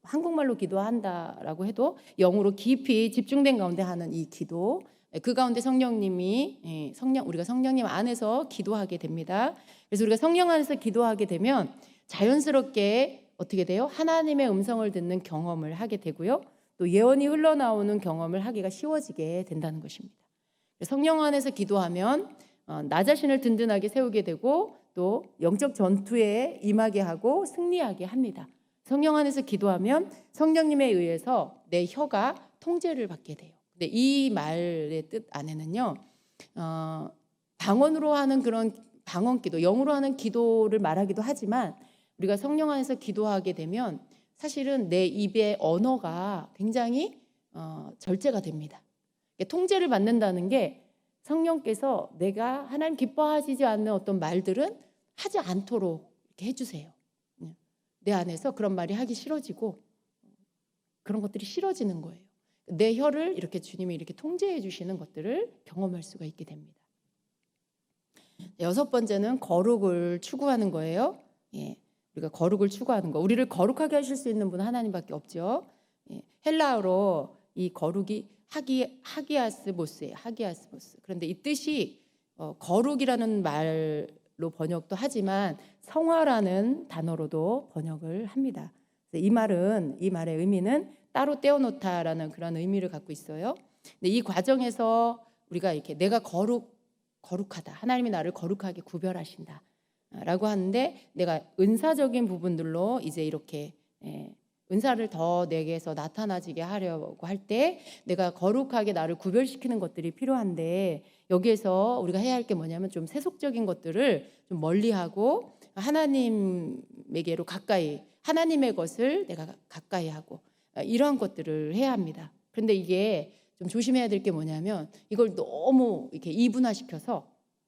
한국말로 기도한다라고 해도 영으로 깊이 집중된 가운데 하는 이 기도, 그 가운데 성령님이 우리가 성령님 안에서 기도하게 됩니다. 그래서 우리가 성령 안에서 기도하게 되면 자연스럽게 어떻게 돼요? 하나님의 음성을 듣는 경험을 하게 되고요, 또 예언이 흘러나오는 경험을 하기가 쉬워지게 된다는 것입니다. 성령 안에서 기도하면 나 자신을 든든하게 세우게 되고 또 영적 전투에 임하게 하고 승리하게 합니다. 성령 안에서 기도하면 성령님에 의해서 내 혀가 통제를 받게 돼요. 근데 이 말의 뜻 안에는요, 방언으로 하는 그런 방언기도, 영으로 하는 기도를 말하기도 하지만, 우리가 성령 안에서 기도하게 되면 사실은 내 입의 언어가 굉장히 절제가 됩니다. 통제를 받는다는 게 성령께서 내가 하나님 기뻐하시지 않는 어떤 말들은 하지 않도록 이렇게 해주세요. 내 안에서 그런 말이 하기 싫어지고 그런 것들이 싫어지는 거예요. 내 혀를 이렇게 주님이 이렇게 통제해 주시는 것들을 경험할 수가 있게 됩니다. 여섯 번째는 거룩을 추구하는 거예요. 우리가 거룩을 추구하는 거. 우리를 거룩하게 하실 수 있는 분은 하나님밖에 없죠. 헬라어로 이 거룩이 하기아스모스예요. 하기아스모스. 그런데 이 뜻이 거룩이라는 말로 번역도 하지만 성화라는 단어로도 번역을 합니다. 이 말의 의미는 따로 떼어놓다라는 그런 의미를 갖고 있어요. 근데 이 과정에서 우리가 이렇게 내가 거룩하다, 하나님이 나를 거룩하게 구별하신다 라고 하는데, 내가 은사적인 부분들로 이제 이렇게 은사를 더 내게서 나타나지게 하려고 할 때 내가 거룩하게 나를 구별시키는 것들이 필요한데, 여기에서 우리가 해야 할 게 뭐냐면 좀 세속적인 것들을 좀 멀리하고 하나님에게로 가까이, 하나님의 것을 내가 가까이 하고, 이러한 것들을 해야 합니다. 그런데 이게 좀 조심해야 될 게 뭐냐면 이걸 너무 이렇게 이분화시켜서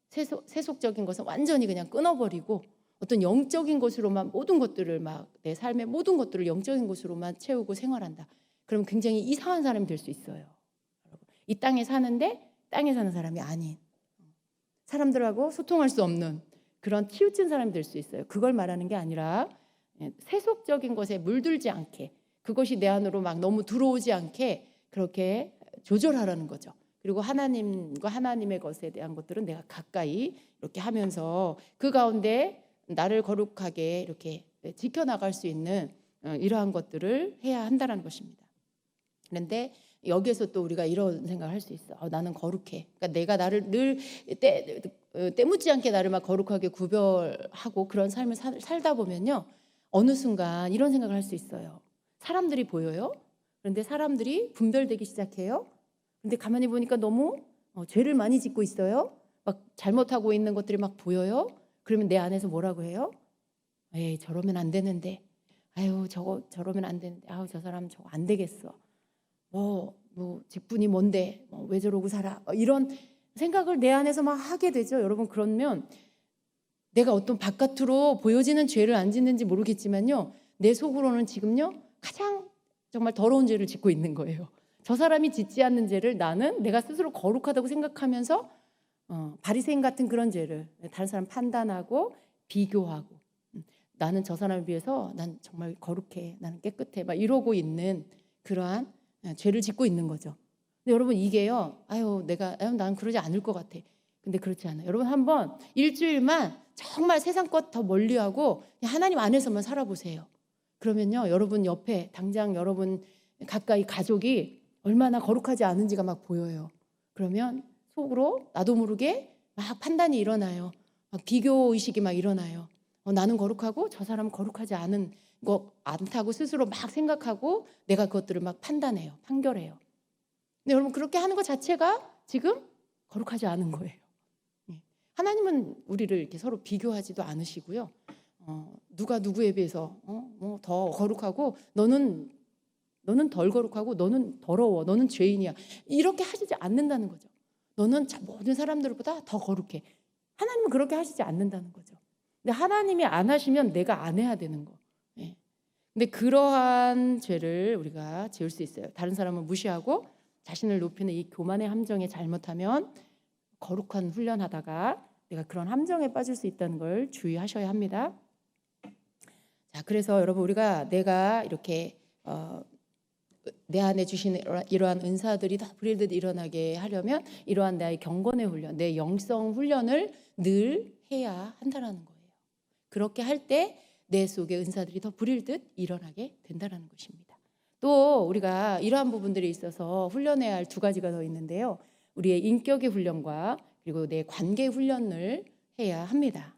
세속적인 것은 완전히 그냥 끊어버리고 어떤 영적인 것으로만 모든 것들을 막 내 삶의 모든 것들을 영적인 것으로만 채우고 생활한다. 그럼 굉장히 이상한 사람이 될 수 있어요. 이 땅에 사는데 땅에 사는 사람이 아닌, 사람들하고 소통할 수 없는 그런 치우친 사람이 될 수 있어요. 그걸 말하는 게 아니라 세속적인 것에 물들지 않게, 그것이 내 안으로 막 너무 들어오지 않게 그렇게 조절하라는 거죠. 그리고 하나님과 하나님의 것에 대한 것들은 내가 가까이 이렇게 하면서 그 가운데 나를 거룩하게 이렇게 지켜나갈 수 있는 이러한 것들을 해야 한다는 것입니다. 그런데 여기에서 또 우리가 이런 생각을 할 수 있어. 나는 거룩해. 그러니까 내가 나를 늘 때묻지 않게 나를 막 거룩하게 구별하고 그런 삶을 살다 보면요, 어느 순간 이런 생각을 할 수 있어요. 사람들이 보여요. 그런데 사람들이 분별되기 시작해요. 근데 가만히 보니까 너무 죄를 많이 짓고 있어요. 막 잘못하고 있는 것들이 막 보여요. 그러면 내 안에서 뭐라고 해요? 에이, 저러면 안 되는데. 아유, 저러면 안 되는데. 아유, 저 사람 저거 안 되겠어. 뭐 직분이 뭔데? 왜 저러고 살아? 이런 생각을 내 안에서 막 하게 되죠. 여러분, 그러면 내가 어떤 바깥으로 보여지는 죄를 안 짓는지 모르겠지만요, 내 속으로는 지금요 가장 정말 더러운 죄를 짓고 있는 거예요. 저 사람이 짓지 않는 죄를 나는 내가 스스로 거룩하다고 생각하면서 바리새인 같은 그런 죄를 다른 사람 판단하고 비교하고, 나는 저 사람에 비해서 난 정말 거룩해, 나는 깨끗해, 막 이러고 있는 그러한 죄를 짓고 있는 거죠. 근데 여러분, 이게요, 난 그러지 않을 것 같아. 근데 그렇지 않아요. 여러분, 한번 일주일만 정말 세상 것 더 멀리하고 하나님 안에서만 살아보세요. 그러면요, 여러분 옆에 당장 여러분 가까이 가족이 얼마나 거룩하지 않은지가 막 보여요. 그러면 속으로 나도 모르게 막 판단이 일어나요. 막 비교 의식이 막 일어나요. 나는 거룩하고 저 사람은 거룩하지 않다고 스스로 막 생각하고 내가 그것들을 막 판단해요. 판결해요. 근데 여러분, 그렇게 하는 것 자체가 지금 거룩하지 않은 거예요. 하나님은 우리를 이렇게 서로 비교하지도 않으시고요. 누가 누구에 비해서 더 거룩하고 너는 덜 거룩하고 너는 더러워, 너는 죄인이야, 이렇게 하시지 않는다는 거죠. 너는 모든 사람들보다 더 거룩해. 하나님은 그렇게 하시지 않는다는 거죠. 근데 하나님이 안 하시면 내가 안 해야 되는 거. 근데 그러한 죄를 우리가 지을 수 있어요. 다른 사람을 무시하고 자신을 높이는 이 교만의 함정에 잘못하면 거룩한 훈련하다가 내가 그런 함정에 빠질 수 있다는 걸 주의하셔야 합니다. 자, 그래서 여러분, 우리가 내가 이렇게 내 안에 주신 이러한 은사들이 다 불일듯 일어나게 하려면 이러한 나의 경건의 훈련, 내 영성 훈련을 늘 해야 한다는 거예요. 그렇게 할 때 내 속에 은사들이 더 불일듯 일어나게 된다는 것입니다. 또 우리가 이러한 부분들이 있어서 훈련해야 할 두 가지가 더 있는데요. 우리의 인격의 훈련과 그리고 내 관계 훈련을 해야 합니다.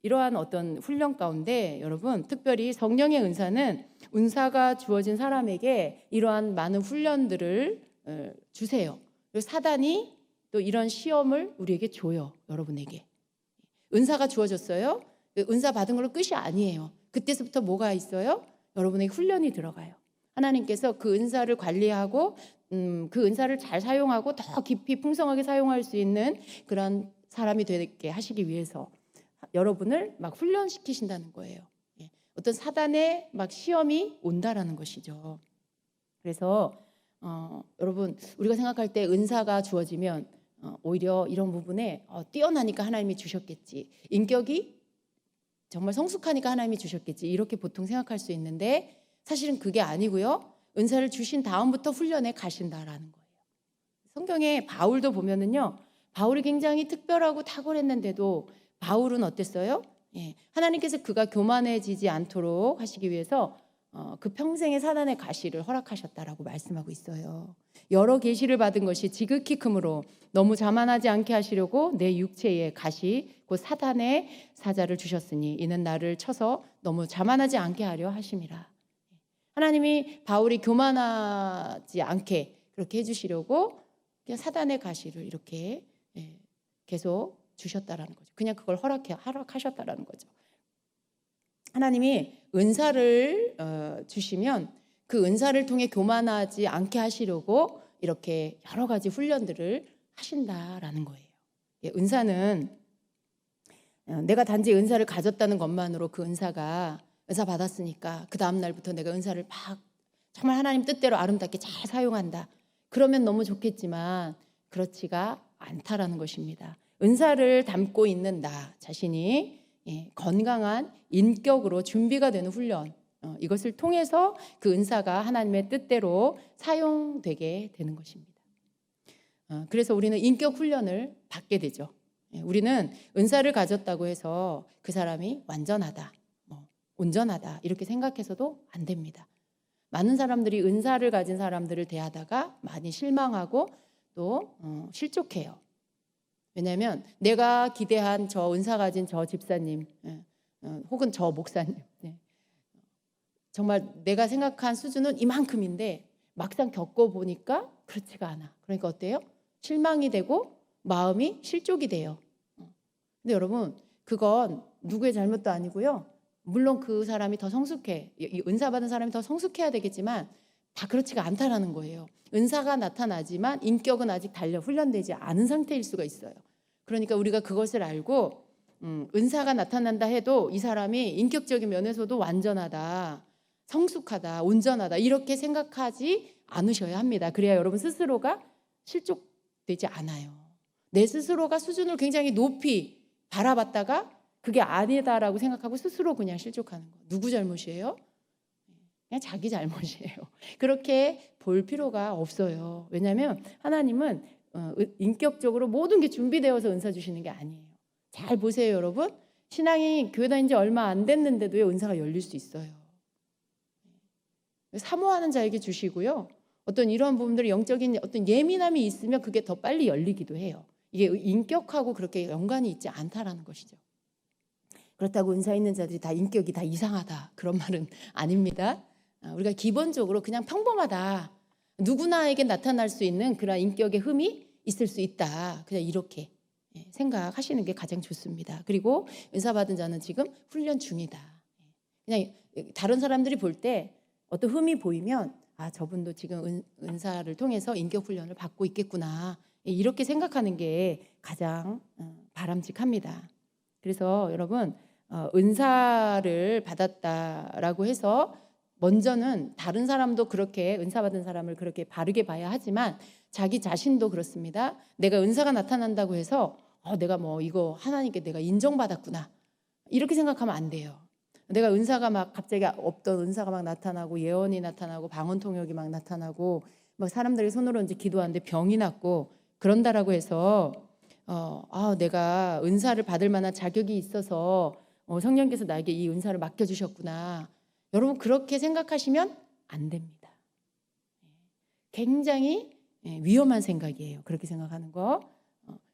이러한 어떤 훈련 가운데 여러분, 특별히 성령의 은사가 주어진 사람에게 이러한 많은 훈련들을 주세요. 그리고 사단이 또 이런 시험을 우리에게 줘요. 여러분에게 은사가 주어졌어요. 은사 받은 걸로 끝이 아니에요. 그때서부터 뭐가 있어요? 여러분에게 훈련이 들어가요. 하나님께서 그 은사를 관리하고 그 은사를 잘 사용하고 더 깊이 풍성하게 사용할 수 있는 그런 사람이 되게 하시기 위해서 여러분을 막 훈련시키신다는 거예요. 어떤 사단의 막 시험이 온다라는 것이죠. 그래서 여러분, 우리가 생각할 때 은사가 주어지면 오히려 이런 부분에 뛰어나니까 하나님이 주셨겠지, 인격이 정말 성숙하니까 하나님이 주셨겠지, 이렇게 보통 생각할 수 있는데 사실은 그게 아니고요. 은사를 주신 다음부터 훈련에 가신다라는 거예요. 성경에 바울도 보면은요, 바울이 굉장히 특별하고 탁월했는데도 바울은 어땠어요? 하나님께서 그가 교만해지지 않도록 하시기 위해서 그 평생의 사단의 가시를 허락하셨다라고 말씀하고 있어요. 여러 계시를 받은 것이 지극히 크므로 너무 자만하지 않게 하시려고 내 육체에 가시 곧 사단의 사자를 주셨으니 이는 나를 쳐서 너무 자만하지 않게 하려 하심이라. 하나님이 바울이 교만하지 않게 그렇게 해주시려고 그냥 사단의 가시를 이렇게 계속 주셨다라는 거죠. 그냥 그걸 허락하셨다라는 거죠. 하나님이 은사를 주시면 그 은사를 통해 교만하지 않게 하시려고 이렇게 여러 가지 훈련들을 하신다라는 거예요. 은사는 내가 단지 은사를 가졌다는 것만으로 그 은사 받았으니까 그 다음 날부터 내가 은사를 막 정말 하나님 뜻대로 아름답게 잘 사용한다. 그러면 너무 좋겠지만 그렇지가 않다라는 것입니다. 은사를 담고 있는 나 자신이 건강한 인격으로 준비가 되는 훈련, 이것을 통해서 그 은사가 하나님의 뜻대로 사용되게 되는 것입니다. 그래서 우리는 인격 훈련을 받게 되죠. 우리는 은사를 가졌다고 해서 그 사람이 완전하다, 온전하다 이렇게 생각해서도 안 됩니다. 많은 사람들이 은사를 가진 사람들을 대하다가 많이 실망하고 또 실족해요. 왜냐하면 내가 기대한 저 은사 가진 저 집사님 혹은 저 목사님 정말 내가 생각한 수준은 이만큼인데 막상 겪어보니까 그렇지가 않아. 그러니까 어때요? 실망이 되고 마음이 실족이 돼요. 근데 여러분 그건 누구의 잘못도 아니고요. 물론 그 사람이 더 성숙해, 은사 받은 사람이 더 성숙해야 되겠지만 다 그렇지가 않다라는 거예요. 은사가 나타나지만 인격은 아직 훈련되지 않은 상태일 수가 있어요. 그러니까 우리가 그것을 알고 은사가 나타난다 해도 이 사람이 인격적인 면에서도 완전하다, 성숙하다, 온전하다 이렇게 생각하지 않으셔야 합니다. 그래야 여러분 스스로가 실족되지 않아요. 내 스스로가 수준을 굉장히 높이 바라봤다가 그게 아니다라고 생각하고 스스로 그냥 실족하는 거. 누구 잘못이에요? 그냥 자기 잘못이에요. 그렇게 볼 필요가 없어요. 왜냐하면 하나님은 인격적으로 모든 게 준비되어서 은사 주시는 게 아니에요. 잘 보세요, 여러분. 신앙이 교회 다닌 지 얼마 안 됐는데도 은사가 열릴 수 있어요. 사모하는 자에게 주시고요. 어떤 이러한 부분들이 영적인 어떤 예민함이 있으면 그게 더 빨리 열리기도 해요. 이게 인격하고 그렇게 연관이 있지 않다라는 것이죠. 그렇다고 은사 있는 자들이 다 인격이 다 이상하다 그런 말은 아닙니다. 우리가 기본적으로 그냥 평범하다. 누구나에게 나타날 수 있는 그런 인격의 흠이 있을 수 있다. 그냥 이렇게 생각하시는 게 가장 좋습니다. 그리고 은사 받은 자는 지금 훈련 중이다. 그냥 다른 사람들이 볼 때 어떤 흠이 보이면 저분도 지금 은사를 통해서 인격 훈련을 받고 있겠구나. 이렇게 생각하는 게 가장 바람직합니다. 그래서 여러분 은사를 받았다라고 해서 먼저는 다른 사람도 그렇게 은사 받은 사람을 그렇게 바르게 봐야 하지만 자기 자신도 그렇습니다. 내가 은사가 나타난다고 해서 내가 이거 하나님께 내가 인정받았구나 이렇게 생각하면 안 돼요. 내가 은사가 막 갑자기 없던 은사가 막 나타나고 예언이 나타나고 방언 통역이 막 나타나고 막 사람들이 손으로 이제 기도하는데 병이 낫고 그런다라고 해서 내가 은사를 받을 만한 자격이 있어서 성령께서 나에게 이 은사를 맡겨주셨구나. 여러분 그렇게 생각하시면 안 됩니다. 굉장히 위험한 생각이에요. 그렇게 생각하는 거.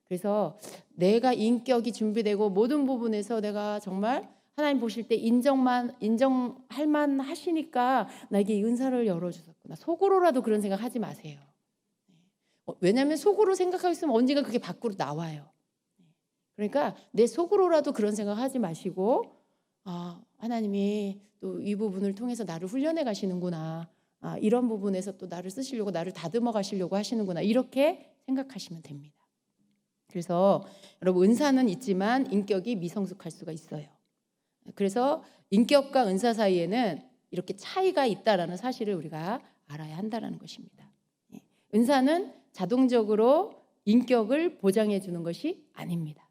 그래서 내가 인격이 준비되고 모든 부분에서 내가 정말 하나님 보실 때 인정할 만 하시니까 나에게 이 은사를 열어주셨구나. 속으로라도 그런 생각하지 마세요. 왜냐하면 속으로 생각하고 있으면 언젠가 그게 밖으로 나와요. 그러니까 내 속으로라도 그런 생각하지 마시고 하나님이 또 이 부분을 통해서 나를 훈련해 가시는구나. 이런 부분에서 또 나를 쓰시려고 나를 다듬어 가시려고 하시는구나. 이렇게 생각하시면 됩니다. 그래서 여러분 은사는 있지만 인격이 미성숙할 수가 있어요. 그래서 인격과 은사 사이에는 이렇게 차이가 있다라는 사실을 우리가 알아야 한다는 것입니다. 은사는 자동적으로 인격을 보장해 주는 것이 아닙니다.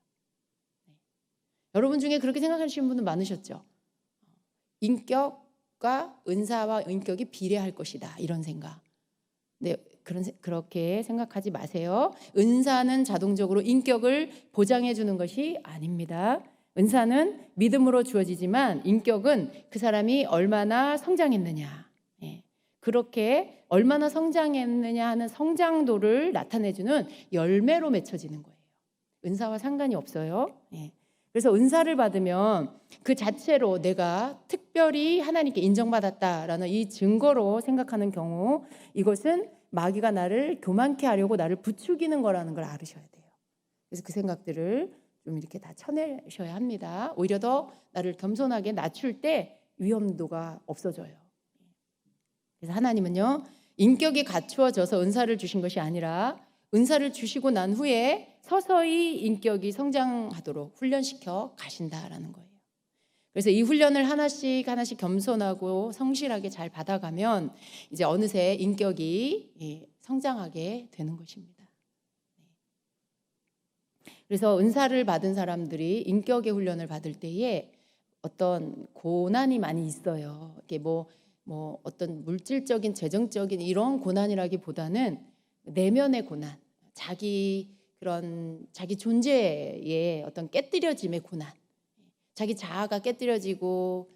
여러분 중에 그렇게 생각하시는 분은 많으셨죠? 인격과 은사와 인격이 비례할 것이다 이런 생각. 네, 그렇게 생각하지 마세요. 은사는 자동적으로 인격을 보장해 주는 것이 아닙니다. 은사는 믿음으로 주어지지만 인격은 그 사람이 얼마나 성장했느냐, 그렇게 얼마나 성장했느냐 하는 성장도를 나타내주는 열매로 맺혀지는 거예요. 은사와 상관이 없어요. 그래서 은사를 받으면 그 자체로 내가 특별히 하나님께 인정받았다라는 이 증거로 생각하는 경우 이것은 마귀가 나를 교만케 하려고 나를 부추기는 거라는 걸 알으셔야 돼요. 그래서 그 생각들을 좀 이렇게 다 쳐내셔야 합니다. 오히려 더 나를 겸손하게 낮출 때 위험도가 없어져요. 그래서 하나님은요, 인격이 갖추어져서 은사를 주신 것이 아니라 은사를 주시고 난 후에 서서히 인격이 성장하도록 훈련시켜 가신다라는 거예요. 그래서 이 훈련을 하나씩 하나씩 겸손하고 성실하게 잘 받아가면 이제 어느새 인격이 성장하게 되는 것입니다. 그래서 은사를 받은 사람들이 인격의 훈련을 받을 때에 어떤 고난이 많이 있어요. 이게 뭐 어떤 물질적인 재정적인 이런 고난이라기보다는 내면의 고난, 자기 존재의 어떤 깨뜨려짐의 고난, 자기 자아가 깨뜨려지고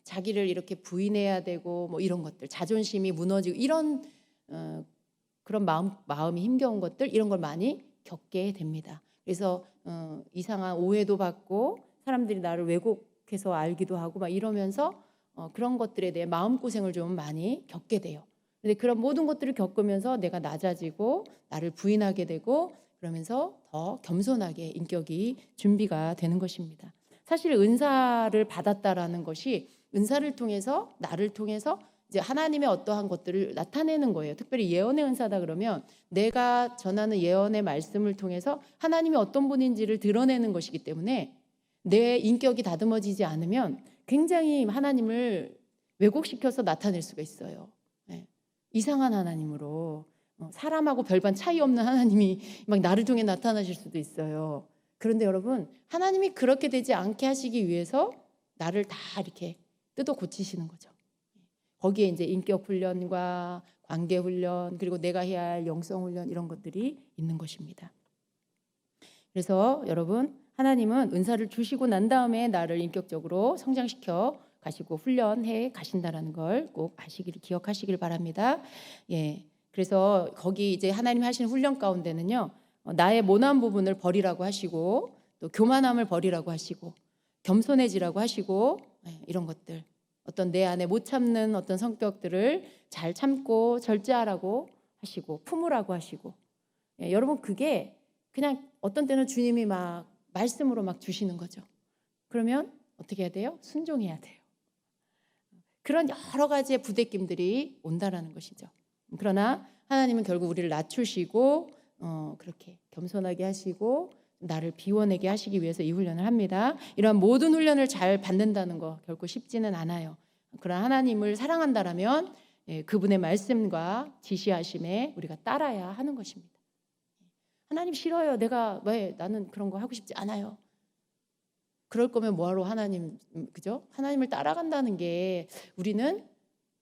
자기를 이렇게 부인해야 되고 뭐 이런 것들, 자존심이 무너지고 이런 그런 마음이 힘겨운 것들, 이런 걸 많이 겪게 됩니다. 그래서 이상한 오해도 받고 사람들이 나를 왜곡해서 알기도 하고 막 이러면서 그런 것들에 대해 마음고생을 좀 많이 겪게 돼요. 근데 그런 모든 것들을 겪으면서 내가 낮아지고 나를 부인하게 되고 그러면서 더 겸손하게 인격이 준비가 되는 것입니다. 사실 은사를 받았다라는 것이 은사를 통해서 나를 통해서 이제 하나님의 어떠한 것들을 나타내는 거예요. 특별히 예언의 은사다 그러면 내가 전하는 예언의 말씀을 통해서 하나님이 어떤 분인지를 드러내는 것이기 때문에 내 인격이 다듬어지지 않으면 굉장히 하나님을 왜곡시켜서 나타낼 수가 있어요. 네. 이상한 하나님으로 사람하고 별반 차이 없는 하나님이 막 나를 통해 나타나실 수도 있어요. 그런데 여러분, 하나님이 그렇게 되지 않게 하시기 위해서 나를 다 이렇게 뜯어 고치시는 거죠. 거기에 이제 인격 훈련과 관계 훈련, 그리고 내가 해야 할 영성 훈련, 이런 것들이 있는 것입니다. 그래서 여러분, 하나님은 은사를 주시고 난 다음에 나를 인격적으로 성장시켜 가시고 훈련해 가신다라는 걸 꼭 아시기를, 기억하시길 바랍니다. 그래서 거기 이제 하나님 하시는 훈련 가운데는요, 나의 모난 부분을 버리라고 하시고, 또 교만함을 버리라고 하시고, 겸손해지라고 하시고, 이런 것들, 어떤 내 안에 못 참는 어떤 성격들을 잘 참고 절제하라고 하시고, 품으라고 하시고, 여러분, 그게 그냥 어떤 때는 주님이 막 말씀으로 막 주시는 거죠. 그러면 어떻게 해야 돼요? 순종해야 돼요. 그런 여러 가지의 부대낌들이 온다라는 것이죠. 그러나 하나님은 결국 우리를 낮추시고 그렇게 겸손하게 하시고 나를 비워내게 하시기 위해서 이 훈련을 합니다. 이러한 모든 훈련을 잘 받는다는 거 결코 쉽지는 않아요. 그러나 하나님을 사랑한다라면 그분의 말씀과 지시하심에 우리가 따라야 하는 것입니다. 하나님 싫어요. 나는 그런 거 하고 싶지 않아요. 그럴 거면 뭐하러 그죠? 하나님을 따라간다는 게 우리는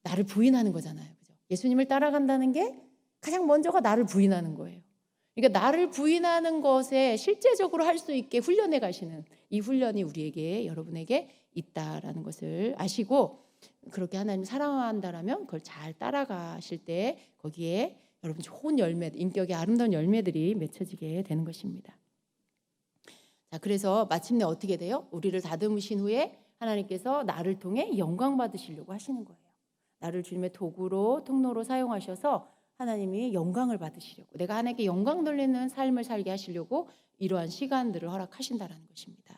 나를 부인하는 거잖아요. 그죠? 예수님을 따라간다는 게 가장 먼저가 나를 부인하는 거예요. 그러니까 나를 부인하는 것에 실제적으로 할 수 있게 훈련해 가시는 이 훈련이 우리에게, 여러분에게 있다라는 것을 아시고, 그렇게 하나님 사랑한다라면 그걸 잘 따라가실 때 거기에 여러분 좋은 열매, 인격의 아름다운 열매들이 맺혀지게 되는 것입니다. 자, 그래서 마침내 어떻게 돼요? 우리를 다듬으신 후에 하나님께서 나를 통해 영광 받으시려고 하시는 거예요. 나를 주님의 도구로, 통로로 사용하셔서 하나님이 영광을 받으시려고, 내가 하나님께 영광 돌리는 삶을 살게 하시려고 이러한 시간들을 허락하신다라는 것입니다.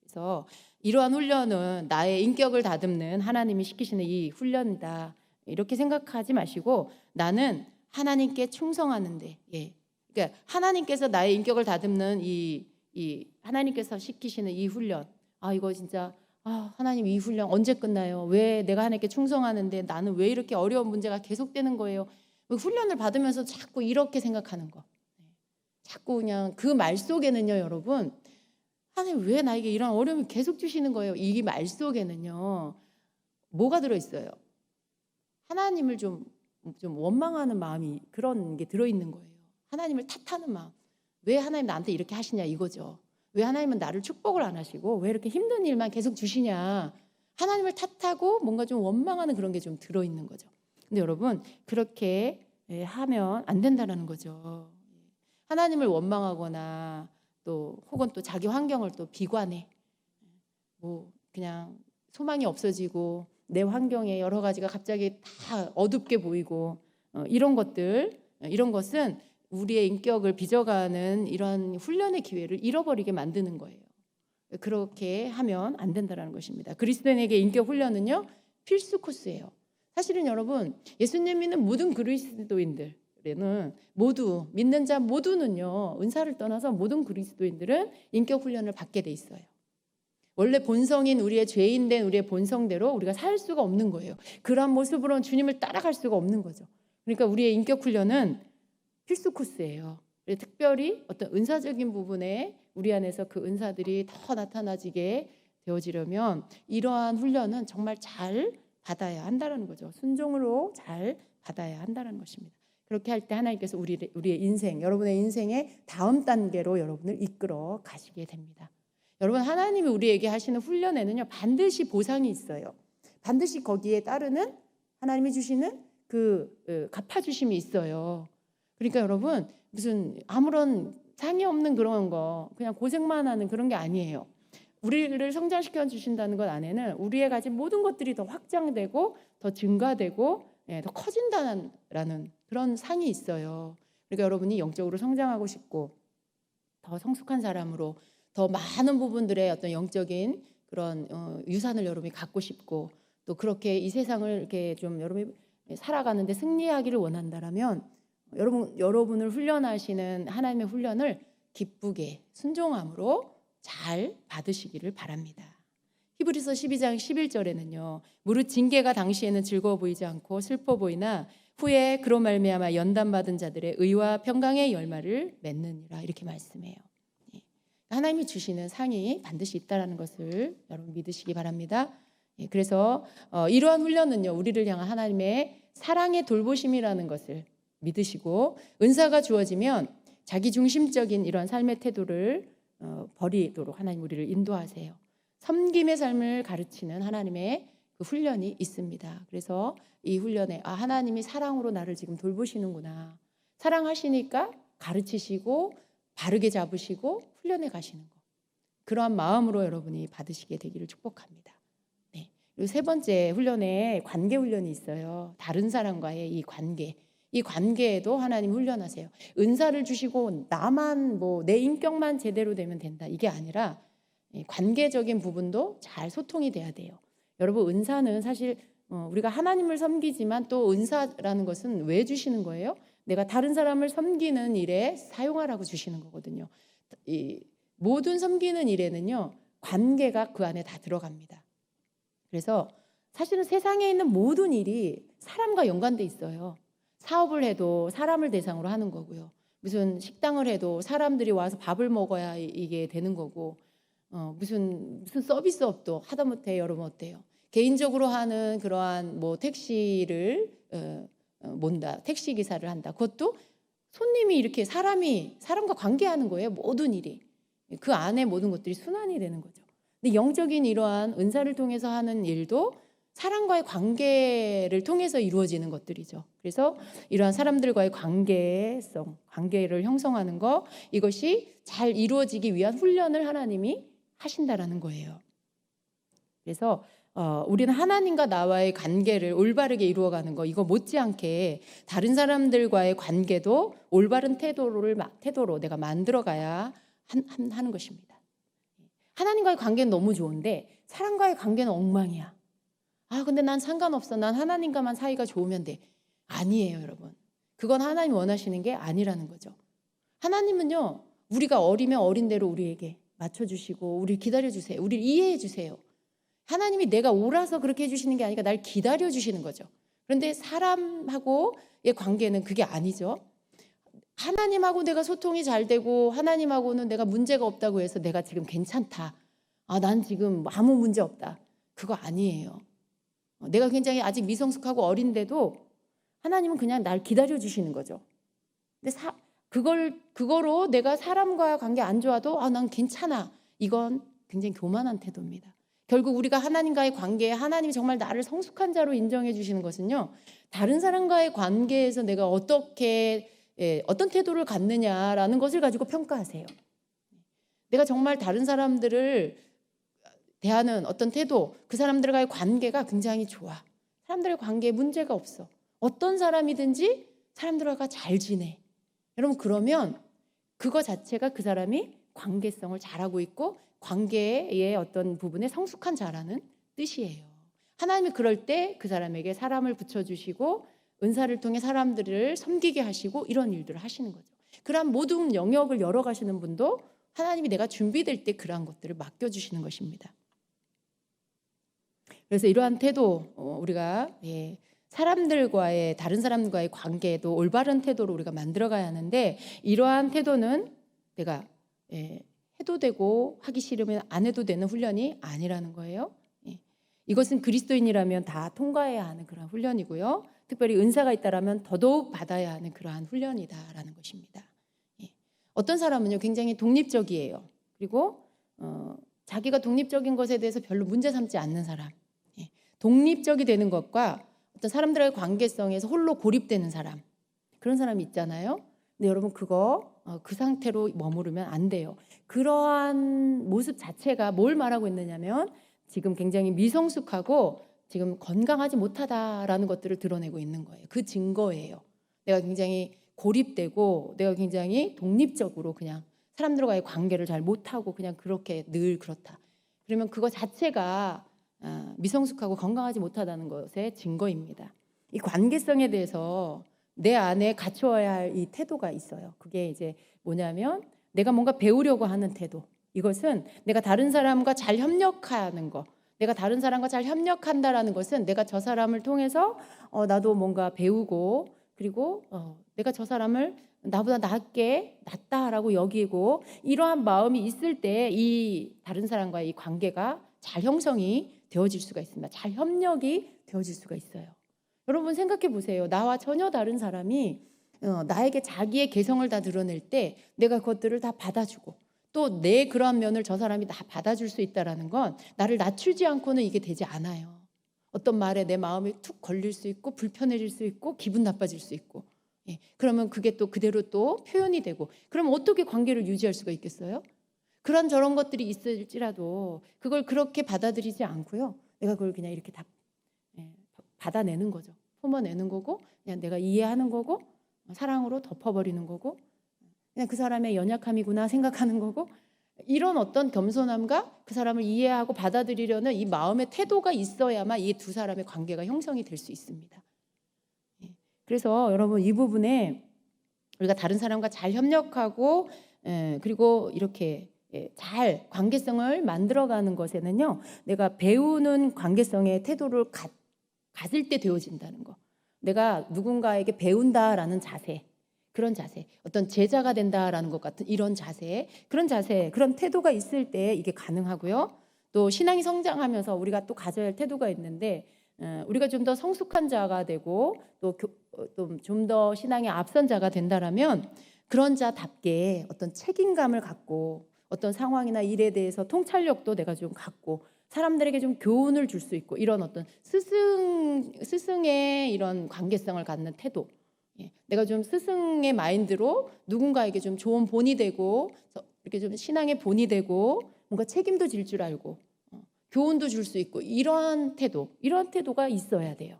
그래서 이러한 훈련은 나의 인격을 다듬는 하나님이 시키시는 이 훈련이다, 이렇게 생각하지 마시고 나는 하나님께 충성하는데, 그러니까 하나님께서 나의 인격을 다듬는 이 하나님께서 시키시는 이 훈련, 이거 진짜 하나님 이 훈련 언제 끝나요? 왜 내가 하나님께 충성하는데 나는 왜 이렇게 어려운 문제가 계속되는 거예요? 훈련을 받으면서 자꾸 이렇게 생각하는 거, 자꾸 그냥 그 말 속에는요, 여러분, 하나님 왜 나에게 이런 어려움을 계속 주시는 거예요? 이 말 속에는요 뭐가 들어있어요? 하나님을 좀 원망하는 마음이, 그런 게 들어있는 거예요. 하나님을 탓하는 마음. 왜 하나님 나한테 이렇게 하시냐 이거죠. 왜 하나님은 나를 축복을 안 하시고 왜 이렇게 힘든 일만 계속 주시냐. 하나님을 탓하고 뭔가 좀 원망하는 그런 게 좀 들어있는 거죠. 근데 여러분, 그렇게 하면 안 된다는 거죠. 하나님을 원망하거나 또 혹은 또 자기 환경을 또 비관해, 그냥 소망이 없어지고 내 환경에 여러 가지가 갑자기 다 어둡게 보이고 이런 것은 우리의 인격을 빚어가는 이런 훈련의 기회를 잃어버리게 만드는 거예요. 그렇게 하면 안 된다는 것입니다. 그리스도인에게 인격 훈련은요, 필수 코스예요. 사실은 여러분, 예수님 믿는 모든 그리스도인들은 모두, 믿는 자 모두는요, 은사를 떠나서 모든 그리스도인들은 인격 훈련을 받게 돼 있어요. 원래 본성인 우리의 죄인된 우리의 본성대로 우리가 살 수가 없는 거예요. 그런 모습으로는 주님을 따라갈 수가 없는 거죠. 그러니까 우리의 인격 훈련은 필수 코스예요. 특별히 어떤 은사적인 부분에 우리 안에서 그 은사들이 더 나타나지게 되어지려면 이러한 훈련은 정말 잘 받아야 한다는 거죠. 순종으로 잘 받아야 한다는 것입니다. 그렇게 할 때 하나님께서 우리의 인생, 여러분의 인생의 다음 단계로 여러분을 이끌어 가시게 됩니다. 여러분, 하나님이 우리에게 하시는 훈련에는요, 반드시 보상이 있어요. 반드시 거기에 따르는 하나님이 주시는 그 갚아주심이 있어요. 그러니까 여러분, 무슨 아무런 상이 없는 그런 거, 그냥 고생만 하는 그런 게 아니에요. 우리를 성장시켜 주신다는 것 안에는 우리의 가진 모든 것들이 더 확장되고 더 증가되고 더 커진다는 그런 상이 있어요. 그러니까 여러분이 영적으로 성장하고 싶고 더 성숙한 사람으로 더 많은 부분들의 어떤 영적인 그런 유산을 여러분이 갖고 싶고 또 그렇게 이 세상을 이렇게 좀 여러분이 살아가는데 승리하기를 원한다라면 여러분을 훈련하시는 하나님의 훈련을 기쁘게 순종함으로 잘 받으시기를 바랍니다. 히브리서 12장 11절에는요. 무릇 징계가 당시에는 즐거워 보이지 않고 슬퍼 보이나 후에 그로 말미암아 연단받은 자들의 의와 평강의 열매를 맺느니라 이렇게 말씀해요. 하나님이 주시는 상이 반드시 있다는 것을 여러분 믿으시기 바랍니다. 그래서 이러한 훈련은요. 우리를 향한 하나님의 사랑의 돌보심이라는 것을 믿으시고 은사가 주어지면 자기중심적인 이런 삶의 태도를 버리도록 하나님 우리를 인도하세요. 섬김의 삶을 가르치는 하나님의 그 훈련이 있습니다. 그래서 이 훈련에 하나님이 사랑으로 나를 지금 돌보시는구나. 사랑하시니까 가르치시고 바르게 잡으시고 훈련해 가시는 것. 그러한 마음으로 여러분이 받으시게 되기를 축복합니다. 네. 그리고 세 번째 훈련에 관계 훈련이 있어요. 다른 사람과의 이 관계. 이 관계에도 하나님 훈련하세요. 은사를 주시고 나만 내 인격만 제대로 되면 된다. 이게 아니라 관계적인 부분도 잘 소통이 돼야 돼요. 여러분 은사는 사실 우리가 하나님을 섬기지만 또 은사라는 것은 왜 주시는 거예요? 내가 다른 사람을 섬기는 일에 사용하라고 주시는 거거든요. 이 모든 섬기는 일에는요. 관계가 그 안에 다 들어갑니다. 그래서 사실은 세상에 있는 모든 일이 사람과 연관돼 있어요. 사업을 해도 사람을 대상으로 하는 거고요. 무슨 식당을 해도 사람들이 와서 밥을 먹어야 이게 되는 거고 무슨 서비스업도 하다못해 여러분 어때요? 개인적으로 하는 그러한 택시를 몬다, 택시 기사를 한다. 그것도 손님이 이렇게 사람과 관계하는 거예요. 모든 일이 그 안에 모든 것들이 순환이 되는 거죠. 근데 영적인 이러한 은사를 통해서 하는 일도 사람과의 관계를 통해서 이루어지는 것들이죠. 그래서 이러한 사람들과의 관계를 형성하는 거 이것이 잘 이루어지기 위한 훈련을 하나님이 하신다라는 거예요. 그래서 우리는 하나님과 나와의 관계를 올바르게 이루어가는 거 이거 못지않게 다른 사람들과의 관계도 올바른 태도로 내가 만들어가야 하는 것입니다. 하나님과의 관계는 너무 좋은데 사람과의 관계는 엉망이야. 근데 난 상관없어. 난 하나님과만 사이가 좋으면 돼. 아니에요, 여러분. 그건 하나님이 원하시는 게 아니라는 거죠. 하나님은요, 우리가 어리면 어린 대로 우리에게 맞춰주시고, 우리를 기다려주세요. 우리를 이해해주세요. 하나님이 내가 옳아서 그렇게 해주시는 게 아니라 날 기다려주시는 거죠. 그런데 사람하고의 관계는 그게 아니죠. 하나님하고 내가 소통이 잘 되고, 하나님하고는 내가 문제가 없다고 해서 내가 지금 괜찮다. 난 지금 아무 문제 없다. 그거 아니에요. 내가 굉장히 아직 미성숙하고 어린데도 하나님은 그냥 날 기다려주시는 거죠. 근데 그거로 내가 사람과 관계 안 좋아도 난 괜찮아. 이건 굉장히 교만한 태도입니다. 결국 우리가 하나님과의 관계에 하나님이 정말 나를 성숙한 자로 인정해 주시는 것은요. 다른 사람과의 관계에서 내가 어떤 태도를 갖느냐라는 것을 가지고 평가하세요. 내가 정말 다른 사람들을 대하는 어떤 태도, 그 사람들과의 관계가 굉장히 좋아. 사람들의 관계에 문제가 없어. 어떤 사람이든지 사람들과 잘 지내. 여러분 그러면 그거 자체가 그 사람이 관계성을 잘하고 있고 관계의 어떤 부분에 성숙한 자라는 뜻이에요. 하나님이 그럴 때 그 사람에게 사람을 붙여주시고 은사를 통해 사람들을 섬기게 하시고 이런 일들을 하시는 거죠. 그러한 모든 영역을 열어가시는 분도 하나님이 내가 준비될 때 그러한 것들을 맡겨주시는 것입니다. 그래서 이러한 태도 우리가 사람들과의 다른 사람과의 관계도 올바른 태도로 우리가 만들어가야 하는데 이러한 태도는 내가 해도 되고 하기 싫으면 안 해도 되는 훈련이 아니라는 거예요. 이것은 그리스도인이라면 다 통과해야 하는 그런 훈련이고요. 특별히 은사가 있다라면 더더욱 받아야 하는 그러한 훈련이다라는 것입니다. 어떤 사람은요 굉장히 독립적이에요. 그리고 자기가 독립적인 것에 대해서 별로 문제 삼지 않는 사람, 독립적이 되는 것과 어떤 사람들과의 관계성에서 홀로 고립되는 사람, 그런 사람이 있잖아요. 근데 여러분 그 상태로 머무르면 안 돼요. 그러한 모습 자체가 뭘 말하고 있느냐면 지금 굉장히 미성숙하고 지금 건강하지 못하다라는 것들을 드러내고 있는 거예요. 그 증거예요. 내가 굉장히 고립되고 내가 굉장히 독립적으로 그냥 사람들과의 관계를 잘 못하고 그냥 그렇게 늘 그렇다. 그러면 그거 자체가 미성숙하고 건강하지 못하다는 것의 증거입니다. 이 관계성에 대해서 내 안에 갖추어야 할 이 태도가 있어요. 그게 이제 뭐냐면 내가 뭔가 배우려고 하는 태도. 이것은 내가 다른 사람과 잘 협력하는 거. 내가 다른 사람과 잘 협력한다라는 것은 내가 저 사람을 통해서 나도 뭔가 배우고 그리고 내가 저 사람을 나보다 낫다라고 여기고 이러한 마음이 있을 때 이 다른 사람과의 이 관계가 잘 형성이 되어질 수가 있습니다. 잘 협력이 되어질 수가 있어요. 여러분 생각해 보세요. 나와 전혀 다른 사람이 나에게 자기의 개성을 다 드러낼 때 내가 그것들을 다 받아주고 또 내 그러한 면을 저 사람이 다 받아줄 수 있다는 건 나를 낮추지 않고는 이게 되지 않아요. 어떤 말에 내 마음이 툭 걸릴 수 있고 불편해질 수 있고 기분 나빠질 수 있고 그러면 그게 또 그대로 또 표현이 되고 그럼 어떻게 관계를 유지할 수가 있겠어요? 그런 저런 것들이 있을지라도 그걸 그렇게 받아들이지 않고요. 내가 그걸 그냥 이렇게 다 받아내는 거죠. 품어내는 거고 그냥 내가 이해하는 거고 사랑으로 덮어버리는 거고 그냥 그 사람의 연약함이구나 생각하는 거고 이런 어떤 겸손함과 그 사람을 이해하고 받아들이려는 이 마음의 태도가 있어야만 이 두 사람의 관계가 형성이 될 수 있습니다. 그래서 여러분 이 부분에 우리가 다른 사람과 잘 협력하고 그리고 이렇게 잘 관계성을 만들어가는 것에는요 내가 배우는 관계성의 태도를 가질 때 되어진다는 거. 내가 누군가에게 배운다라는 자세, 그런 자세, 어떤 제자가 된다라는 것 같은 이런 자세, 그런 태도가 있을 때 이게 가능하고요. 또 신앙이 성장하면서 우리가 또 가져야 할 태도가 있는데 우리가 좀 더 성숙한 자가 되고 또 좀 더 신앙의 앞선 자가 된다라면 그런 자답게 어떤 책임감을 갖고 어떤 상황이나 일에 대해서 통찰력도 내가 좀 갖고 사람들에게 좀 교훈을 줄 수 있고 이런 어떤 스승의 이런 관계성을 갖는 태도. 내가 좀 스승의 마인드로 누군가에게 좀 좋은 본이 되고 이렇게 좀 신앙의 본이 되고 뭔가 책임도 질 줄 알고 교훈도 줄 수 있고 이러한 태도가 있어야 돼요.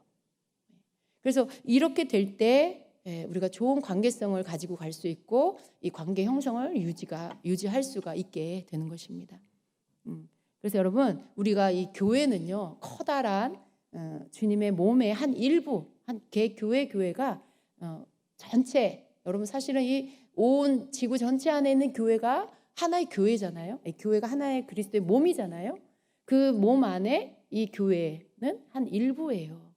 그래서 이렇게 될 때 우리가 좋은 관계성을 가지고 갈 수 있고 이 관계 형성을 유지할 수가 있게 되는 것입니다. 그래서 여러분 우리가 이 교회는요 커다란 주님의 몸의 한 일부 한 교회가 전체 여러분 사실은 이 온 지구 전체 안에 있는 교회가 하나의 교회잖아요. 교회가 하나의 그리스도의 몸이잖아요. 그 몸 안에 이 교회는 한 일부예요.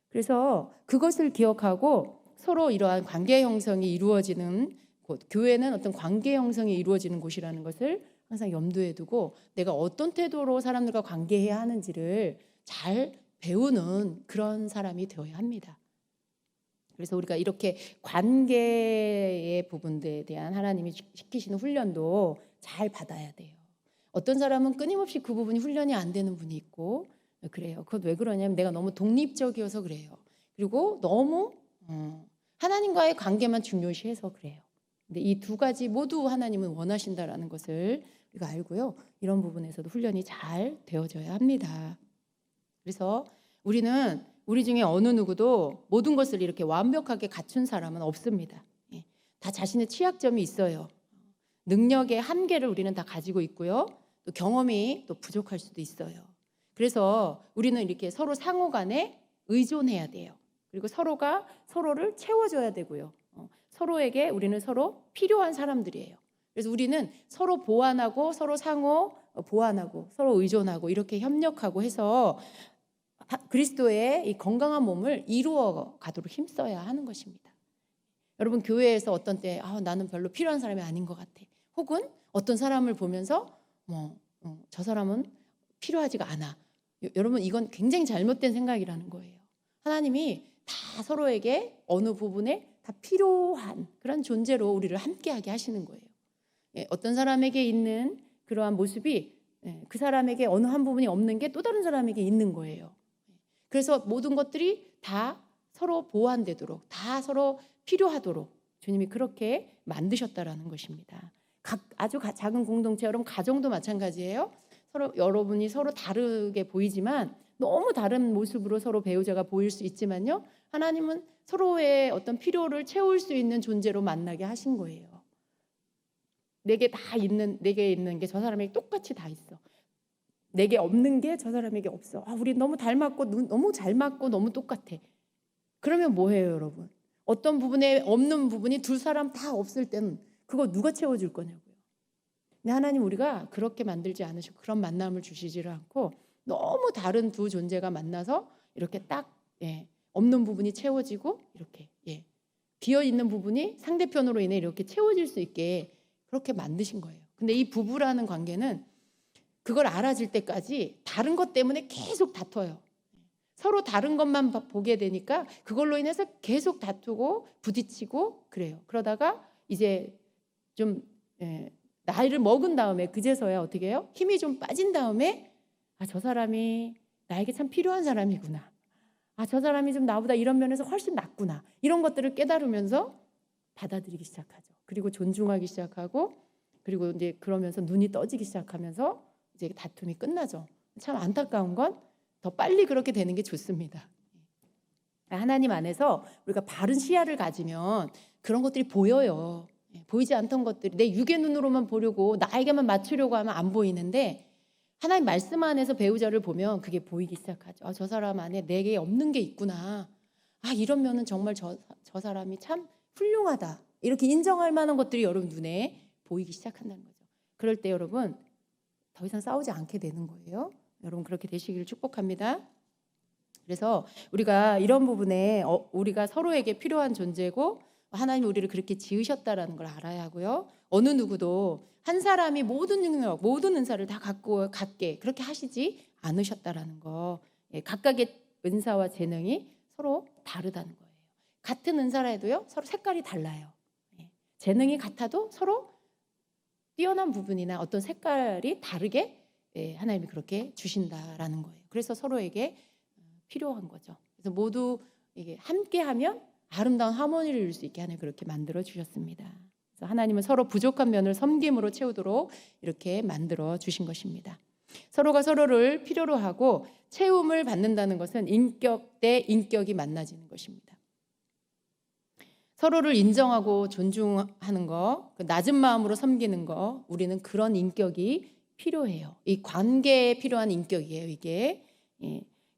그래서 그것을 기억하고 서로 이러한 관계 형성이 이루어지는 곳, 교회는 어떤 관계 형성이 이루어지는 곳이라는 것을 항상 염두에 두고 내가 어떤 태도로 사람들과 관계해야 하는지를 잘 배우는 그런 사람이 되어야 합니다. 그래서 우리가 이렇게 관계의 부분들에 대한 하나님이 시키시는 훈련도 잘 받아야 돼요. 어떤 사람은 끊임없이 그 부분이 훈련이 안 되는 분이 있고 그래요. 그것 왜 그러냐면 내가 너무 독립적이어서 그래요. 그리고 너무 하나님과의 관계만 중요시해서 그래요. 근데 이 두 가지 모두 하나님은 원하신다라는 것을 우리가 알고요. 이런 부분에서도 훈련이 잘 되어져야 합니다. 그래서 우리 중에 어느 누구도 모든 것을 이렇게 완벽하게 갖춘 사람은 없습니다. 다 자신의 취약점이 있어요. 능력의 한계를 우리는 다 가지고 있고요. 또 경험이 또 부족할 수도 있어요. 그래서 우리는 이렇게 서로 상호 간에 의존해야 돼요. 그리고 서로가 서로를 채워줘야 되고요. 서로에게 우리는 서로 필요한 사람들이에요. 그래서 우리는 서로 보완하고 서로 상호 보완하고 서로 의존하고 이렇게 협력하고 해서 그리스도의 이 건강한 몸을 이루어 가도록 힘써야 하는 것입니다. 여러분, 교회에서 어떤 때 나는 별로 필요한 사람이 아닌 것 같아. 혹은 어떤 사람을 보면서 저 사람은 필요하지가 않아. 여러분, 이건 굉장히 잘못된 생각이라는 거예요. 하나님이 다 서로에게 어느 부분에 다 필요한 그런 존재로 우리를 함께하게 하시는 거예요. 어떤 사람에게 있는 그러한 모습이 그 사람에게 어느 한 부분이 없는 게 또 다른 사람에게 있는 거예요. 그래서 모든 것들이 다 서로 보완되도록, 다 서로 필요하도록 주님이 그렇게 만드셨다라는 것입니다. 아주 작은 공동체, 여러분 가정도 마찬가지예요. 여러분이 서로 다르게 보이지만 너무 다른 모습으로 서로 배우자가 보일 수 있지만요, 하나님은 서로의 어떤 필요를 채울 수 있는 존재로 만나게 하신 거예요. 내게 있는 게 저 사람에게 똑같이 다 있어. 내게 없는 게 저 사람에게 없어. 우리 너무 닮았고 너무 잘 맞고 너무 똑같아. 그러면 뭐예요, 여러분? 어떤 부분에 없는 부분이 두 사람 다 없을 때는 그거 누가 채워줄 거냐고요. 근데 하나님 우리가 그렇게 만들지 않으시고 그런 만남을 주시지를 않고 너무 다른 두 존재가 만나서 이렇게 딱 없는 부분이 채워지고 이렇게 비어 있는 부분이 상대편으로 인해 이렇게 채워질 수 있게 그렇게 만드신 거예요. 근데 이 부부라는 관계는 그걸 알아질 때까지 다른 것 때문에 계속 다퉈요. 서로 다른 것만 보게 되니까 그걸로 인해서 계속 다투고 부딪히고 그래요. 그러다가 이제 좀 나이를 먹은 다음에 그제서야 어떻게 해요? 힘이 좀 빠진 다음에 저 사람이 나에게 참 필요한 사람이구나. 저 사람이 좀 나보다 이런 면에서 훨씬 낫구나. 이런 것들을 깨달으면서 받아들이기 시작하죠. 그리고 존중하기 시작하고 그리고 이제 그러면서 눈이 떠지기 시작하면서 이제 다툼이 끝나죠. 참 안타까운 건 더 빨리 그렇게 되는 게 좋습니다. 하나님 안에서 우리가 바른 시야를 가지면 그런 것들이 보여요. 보이지 않던 것들이 내 육의 눈으로만 보려고 나에게만 맞추려고 하면 안 보이는데 하나님 말씀 안에서 배우자를 보면 그게 보이기 시작하죠. 저 사람 안에 내게 없는 게 있구나. 이런 면은 정말 저 사람이 참 훌륭하다. 이렇게 인정할 만한 것들이 여러분 눈에 보이기 시작한다는 거죠. 그럴 때 여러분 더 이상 싸우지 않게 되는 거예요. 여러분 그렇게 되시기를 축복합니다. 그래서 우리가 이런 부분에 우리가 서로에게 필요한 존재고 하나님 우리를 그렇게 지으셨다라는 걸 알아야 하고요. 어느 누구도 한 사람이 모든 능력, 모든 은사를 다 갖게 그렇게 하시지 않으셨다라는 거. 각각의 은사와 재능이 서로 다르다는 거예요. 같은 은사라 해도요, 서로 색깔이 달라요. 재능이 같아도 서로 뛰어난 부분이나 어떤 색깔이 다르게 하나님이 그렇게 주신다라는 거예요. 그래서 서로에게 필요한 거죠. 그래서 모두 이게 함께하면 아름다운 하모니를 이룰 수 있게 하나님 그렇게 만들어 주셨습니다. 그래서 하나님은 서로 부족한 면을 섬김으로 채우도록 이렇게 만들어 주신 것입니다. 서로가 서로를 필요로 하고 채움을 받는다는 것은 인격 대 인격이 만나지는 것입니다. 서로를 인정하고 존중하는 거, 낮은 마음으로 섬기는 거, 우리는 그런 인격이 필요해요. 이 관계에 필요한 인격이에요, 이게.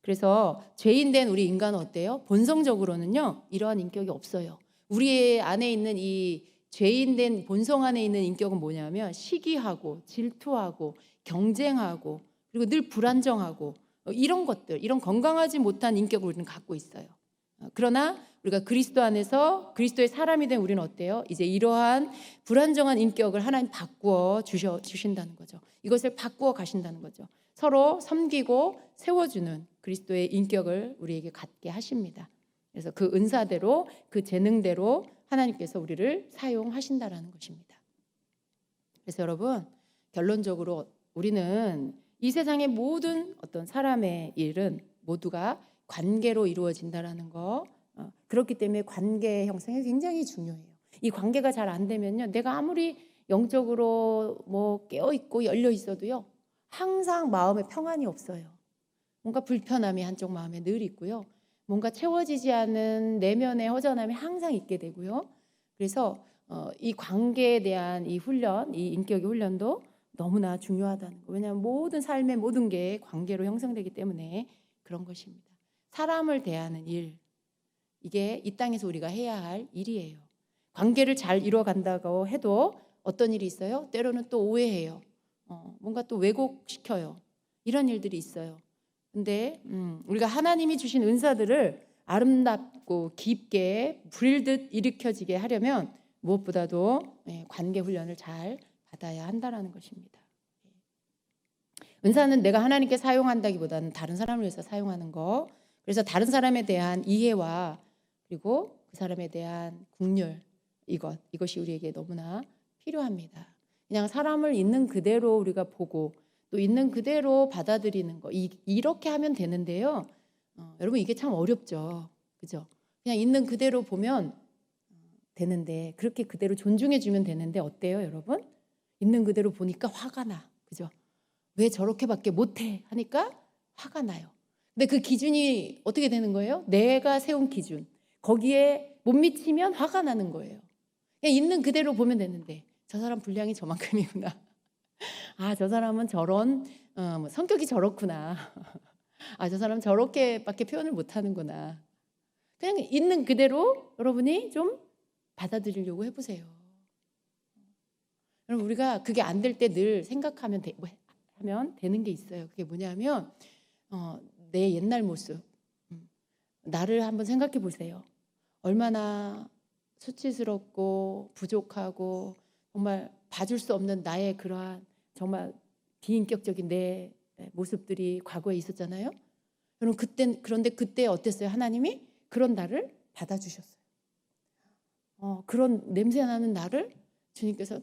그래서 죄인된 우리 인간은 어때요? 본성적으로는요, 이러한 인격이 없어요. 우리 안에 있는 이 죄인된 본성 안에 있는 인격은 뭐냐면 시기하고 질투하고 경쟁하고 그리고 늘 불안정하고 이런 것들, 이런 건강하지 못한 인격을 우리는 갖고 있어요. 그러나 우리가 그리스도 안에서 그리스도의 사람이 된 우리는 어때요? 이제 이러한 불안정한 인격을 하나님 바꾸어 주신다는 거죠. 이것을 바꾸어 가신다는 거죠. 서로 섬기고 세워주는 그리스도의 인격을 우리에게 갖게 하십니다. 그래서 그 은사대로 그 재능대로 하나님께서 우리를 사용하신다라는 것입니다. 그래서 여러분 결론적으로 우리는 이 세상의 모든 어떤 사람의 일은 모두가 관계로 이루어진다라는 거. 그렇기 때문에 관계 형성이 굉장히 중요해요. 이 관계가 잘 안 되면요, 내가 아무리 영적으로 깨어 있고 열려 있어도요, 항상 마음에 평안이 없어요. 뭔가 불편함이 한쪽 마음에 늘 있고요, 뭔가 채워지지 않은 내면의 허전함이 항상 있게 되고요. 그래서 이 관계에 대한 이 훈련, 이 인격의 훈련도 너무나 중요하다는 거. 왜냐하면 모든 삶의 모든 게 관계로 형성되기 때문에 그런 것입니다. 사람을 대하는 일, 이게 이 땅에서 우리가 해야 할 일이에요. 관계를 잘 이뤄간다고 해도 어떤 일이 있어요? 때로는 또 오해해요. 뭔가 또 왜곡시켜요. 이런 일들이 있어요. 근데 우리가 하나님이 주신 은사들을 아름답고 깊게 불일 듯 일으켜지게 하려면 무엇보다도 관계 훈련을 잘 받아야 한다는 것입니다. 은사는 내가 하나님께 사용한다기보다는 다른 사람을 위해서 사용하는 거. 그래서 다른 사람에 대한 이해와 그리고 그 사람에 대한 긍휼, 이것이 우리에게 너무나 필요합니다. 그냥 사람을 있는 그대로 우리가 보고 또 있는 그대로 받아들이는 거, 이렇게 하면 되는데요. 여러분, 이게 참 어렵죠. 그죠? 그냥 있는 그대로 보면 되는데, 그렇게 그대로 존중해 주면 되는데 어때요, 여러분? 있는 그대로 보니까 화가 나. 그죠? 왜 저렇게밖에 못해 하니까 화가 나요. 근데 그 기준이 어떻게 되는 거예요? 내가 세운 기준. 거기에 못 미치면 화가 나는 거예요. 그냥 있는 그대로 보면 되는데, 저 사람 분량이 저만큼이구나. 아, 저 사람은 저런 성격이 저렇구나. 아, 저 사람 저렇게밖에 표현을 못하는구나. 그냥 있는 그대로 여러분이 좀 받아들이려고 해보세요. 여러분, 우리가 그게 안 될 때 늘 생각하면 하면 되는 게 있어요. 그게 뭐냐면 내 옛날 모습, 나를 한번 생각해 보세요. 얼마나 수치스럽고 부족하고 정말 봐줄 수 없는 나의 그러한 정말 비인격적인 내 모습들이 과거에 있었잖아요. 여러분, 그런데 그때 어땠어요? 하나님이 그런 나를 받아주셨어요. 그런 냄새나는 나를 주님께서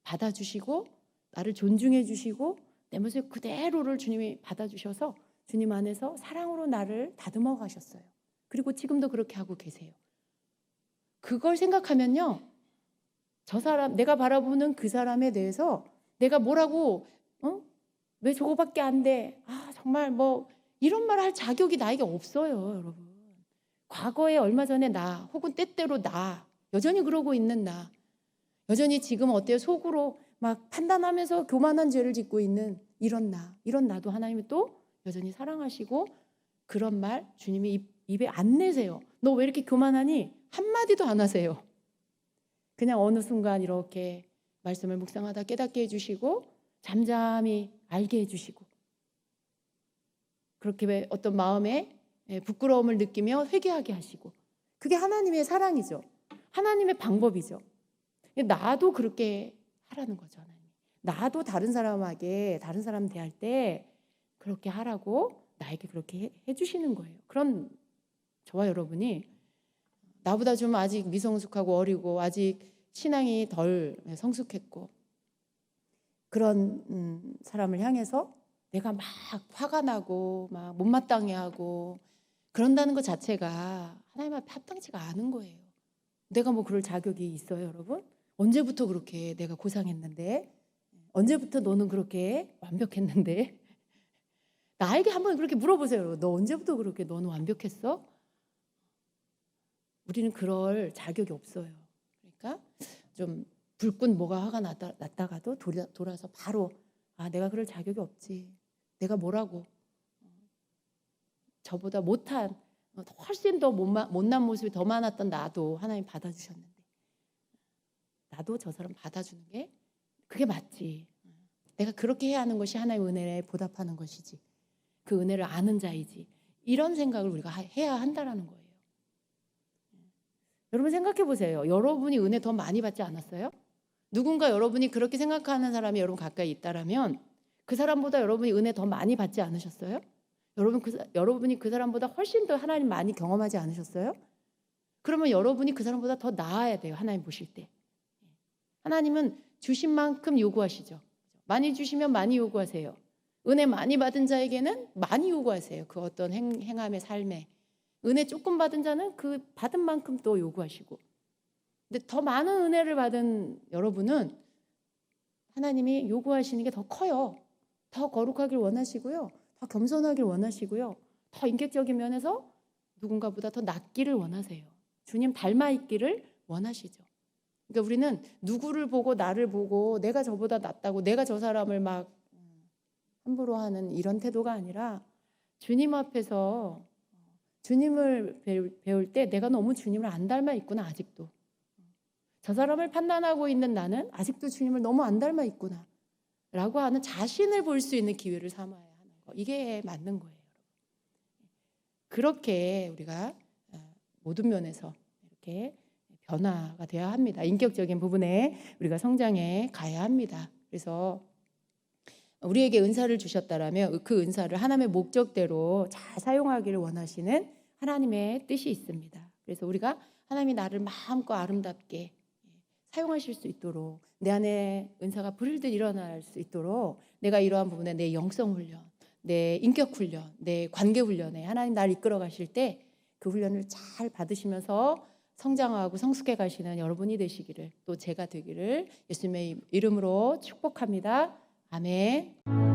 받아주시고 나를 존중해 주시고 내 모습 그대로를 주님이 받아주셔서 주님 안에서 사랑으로 나를 다듬어 가셨어요. 그리고 지금도 그렇게 하고 계세요. 그걸 생각하면요, 저 사람, 내가 바라보는 그 사람에 대해서 내가 뭐라고 왜 저거밖에 안 돼? 아, 정말 뭐 이런 말 할 자격이 나에게 없어요, 여러분. 과거에 얼마 전에 나 혹은 때때로 나 여전히 그러고 있는 나, 여전히 지금 어때요? 속으로 막 판단하면서 교만한 죄를 짓고 있는 이런 나도 하나님이 또 여전히 사랑하시고 그런 말 주님이 입에 안 내세요. 너 왜 이렇게 교만하니? 한마디도 안 하세요. 그냥 어느 순간 이렇게 말씀을 묵상하다 깨닫게 해주시고 잠잠히 알게 해주시고 그렇게 왜 어떤 마음에 부끄러움을 느끼며 회개하게 하시고, 그게 하나님의 사랑이죠. 하나님의 방법이죠. 나도 그렇게 하라는 거죠. 하나님. 나도 다른 사람 대할 때 그렇게 하라고 나에게 그렇게 해주시는 거예요. 그런 저와 여러분이 나보다 좀 아직 미성숙하고 어리고 아직 신앙이 덜 성숙했고 그런 사람을 향해서 내가 막 화가 나고 막 못마땅해하고 그런다는 것 자체가 하나님 앞에 합당치가 않은 거예요. 내가 뭐 그럴 자격이 있어요, 여러분? 언제부터 그렇게 내가 고상했는데? 언제부터 너는 그렇게 완벽했는데? 나에게 한번 그렇게 물어보세요. 너 언제부터 그렇게 너는 완벽했어? 우리는 그럴 자격이 없어요. 그러니까 좀 불끈 뭐가 화가 났다가도 돌아서 바로 내가 그럴 자격이 없지. 내가 뭐라고 저보다 못한 훨씬 더 못난 모습이 더 많았던 나도 하나님 받아주셨는데 나도 저 사람 받아주는 게 그게 맞지. 내가 그렇게 해야 하는 것이 하나님의 은혜에 보답하는 것이지. 그 은혜를 아는 자이지. 이런 생각을 우리가 해야 한다라는 거예요. 여러분 생각해 보세요. 여러분이 은혜 더 많이 받지 않았어요? 누군가 여러분이 그렇게 생각하는 사람이 여러분 가까이 있다라면 그 사람보다 여러분이 은혜 더 많이 받지 않으셨어요? 여러분이 그 사람보다 훨씬 더 하나님 많이 경험하지 않으셨어요? 그러면 여러분이 그 사람보다 더 나아야 돼요. 하나님 보실 때. 하나님은 주신 만큼 요구하시죠. 많이 주시면 많이 요구하세요. 은혜 많이 받은 자에게는 많이 요구하세요. 그 어떤 행함의 삶에. 은혜 조금 받은 자는 그 받은 만큼 또 요구하시고. 근데 더 많은 은혜를 받은 여러분은 하나님이 요구하시는 게 더 커요. 더 거룩하길 원하시고요. 더 겸손하길 원하시고요. 더 인격적인 면에서 누군가보다 더 낫기를 원하세요. 주님 닮아 있기를 원하시죠. 그러니까 우리는 누구를 보고 나를 보고 내가 저보다 낫다고 내가 저 사람을 막 함부로 하는 이런 태도가 아니라 주님 앞에서 주님을 배울 때 내가 너무 주님을 안 닮아 있구나 아직도. 저 사람을 판단하고 있는 나는 아직도 주님을 너무 안 닮아 있구나 라고 하는 자신을 볼 수 있는 기회를 삼아야 하는 거. 이게 맞는 거예요. 그렇게 우리가 모든 면에서 이렇게 변화가 되어야 합니다. 인격적인 부분에 우리가 성장해 가야 합니다. 그래서 우리에게 은사를 주셨다라면 그 은사를 하나님의 목적대로 잘 사용하기를 원하시는 하나님의 뜻이 있습니다. 그래서 우리가 하나님이 나를 마음껏 아름답게 사용하실 수 있도록 내 안에 은사가 불일듯 일어날 수 있도록 내가 이러한 부분에 내 영성 훈련, 내 인격 훈련, 내 관계 훈련에 하나님 나를 이끌어 가실 때 그 훈련을 잘 받으시면서 성장하고 성숙해 가시는 여러분이 되시기를 또 제가 되기를 예수님의 이름으로 축복합니다. 아멘.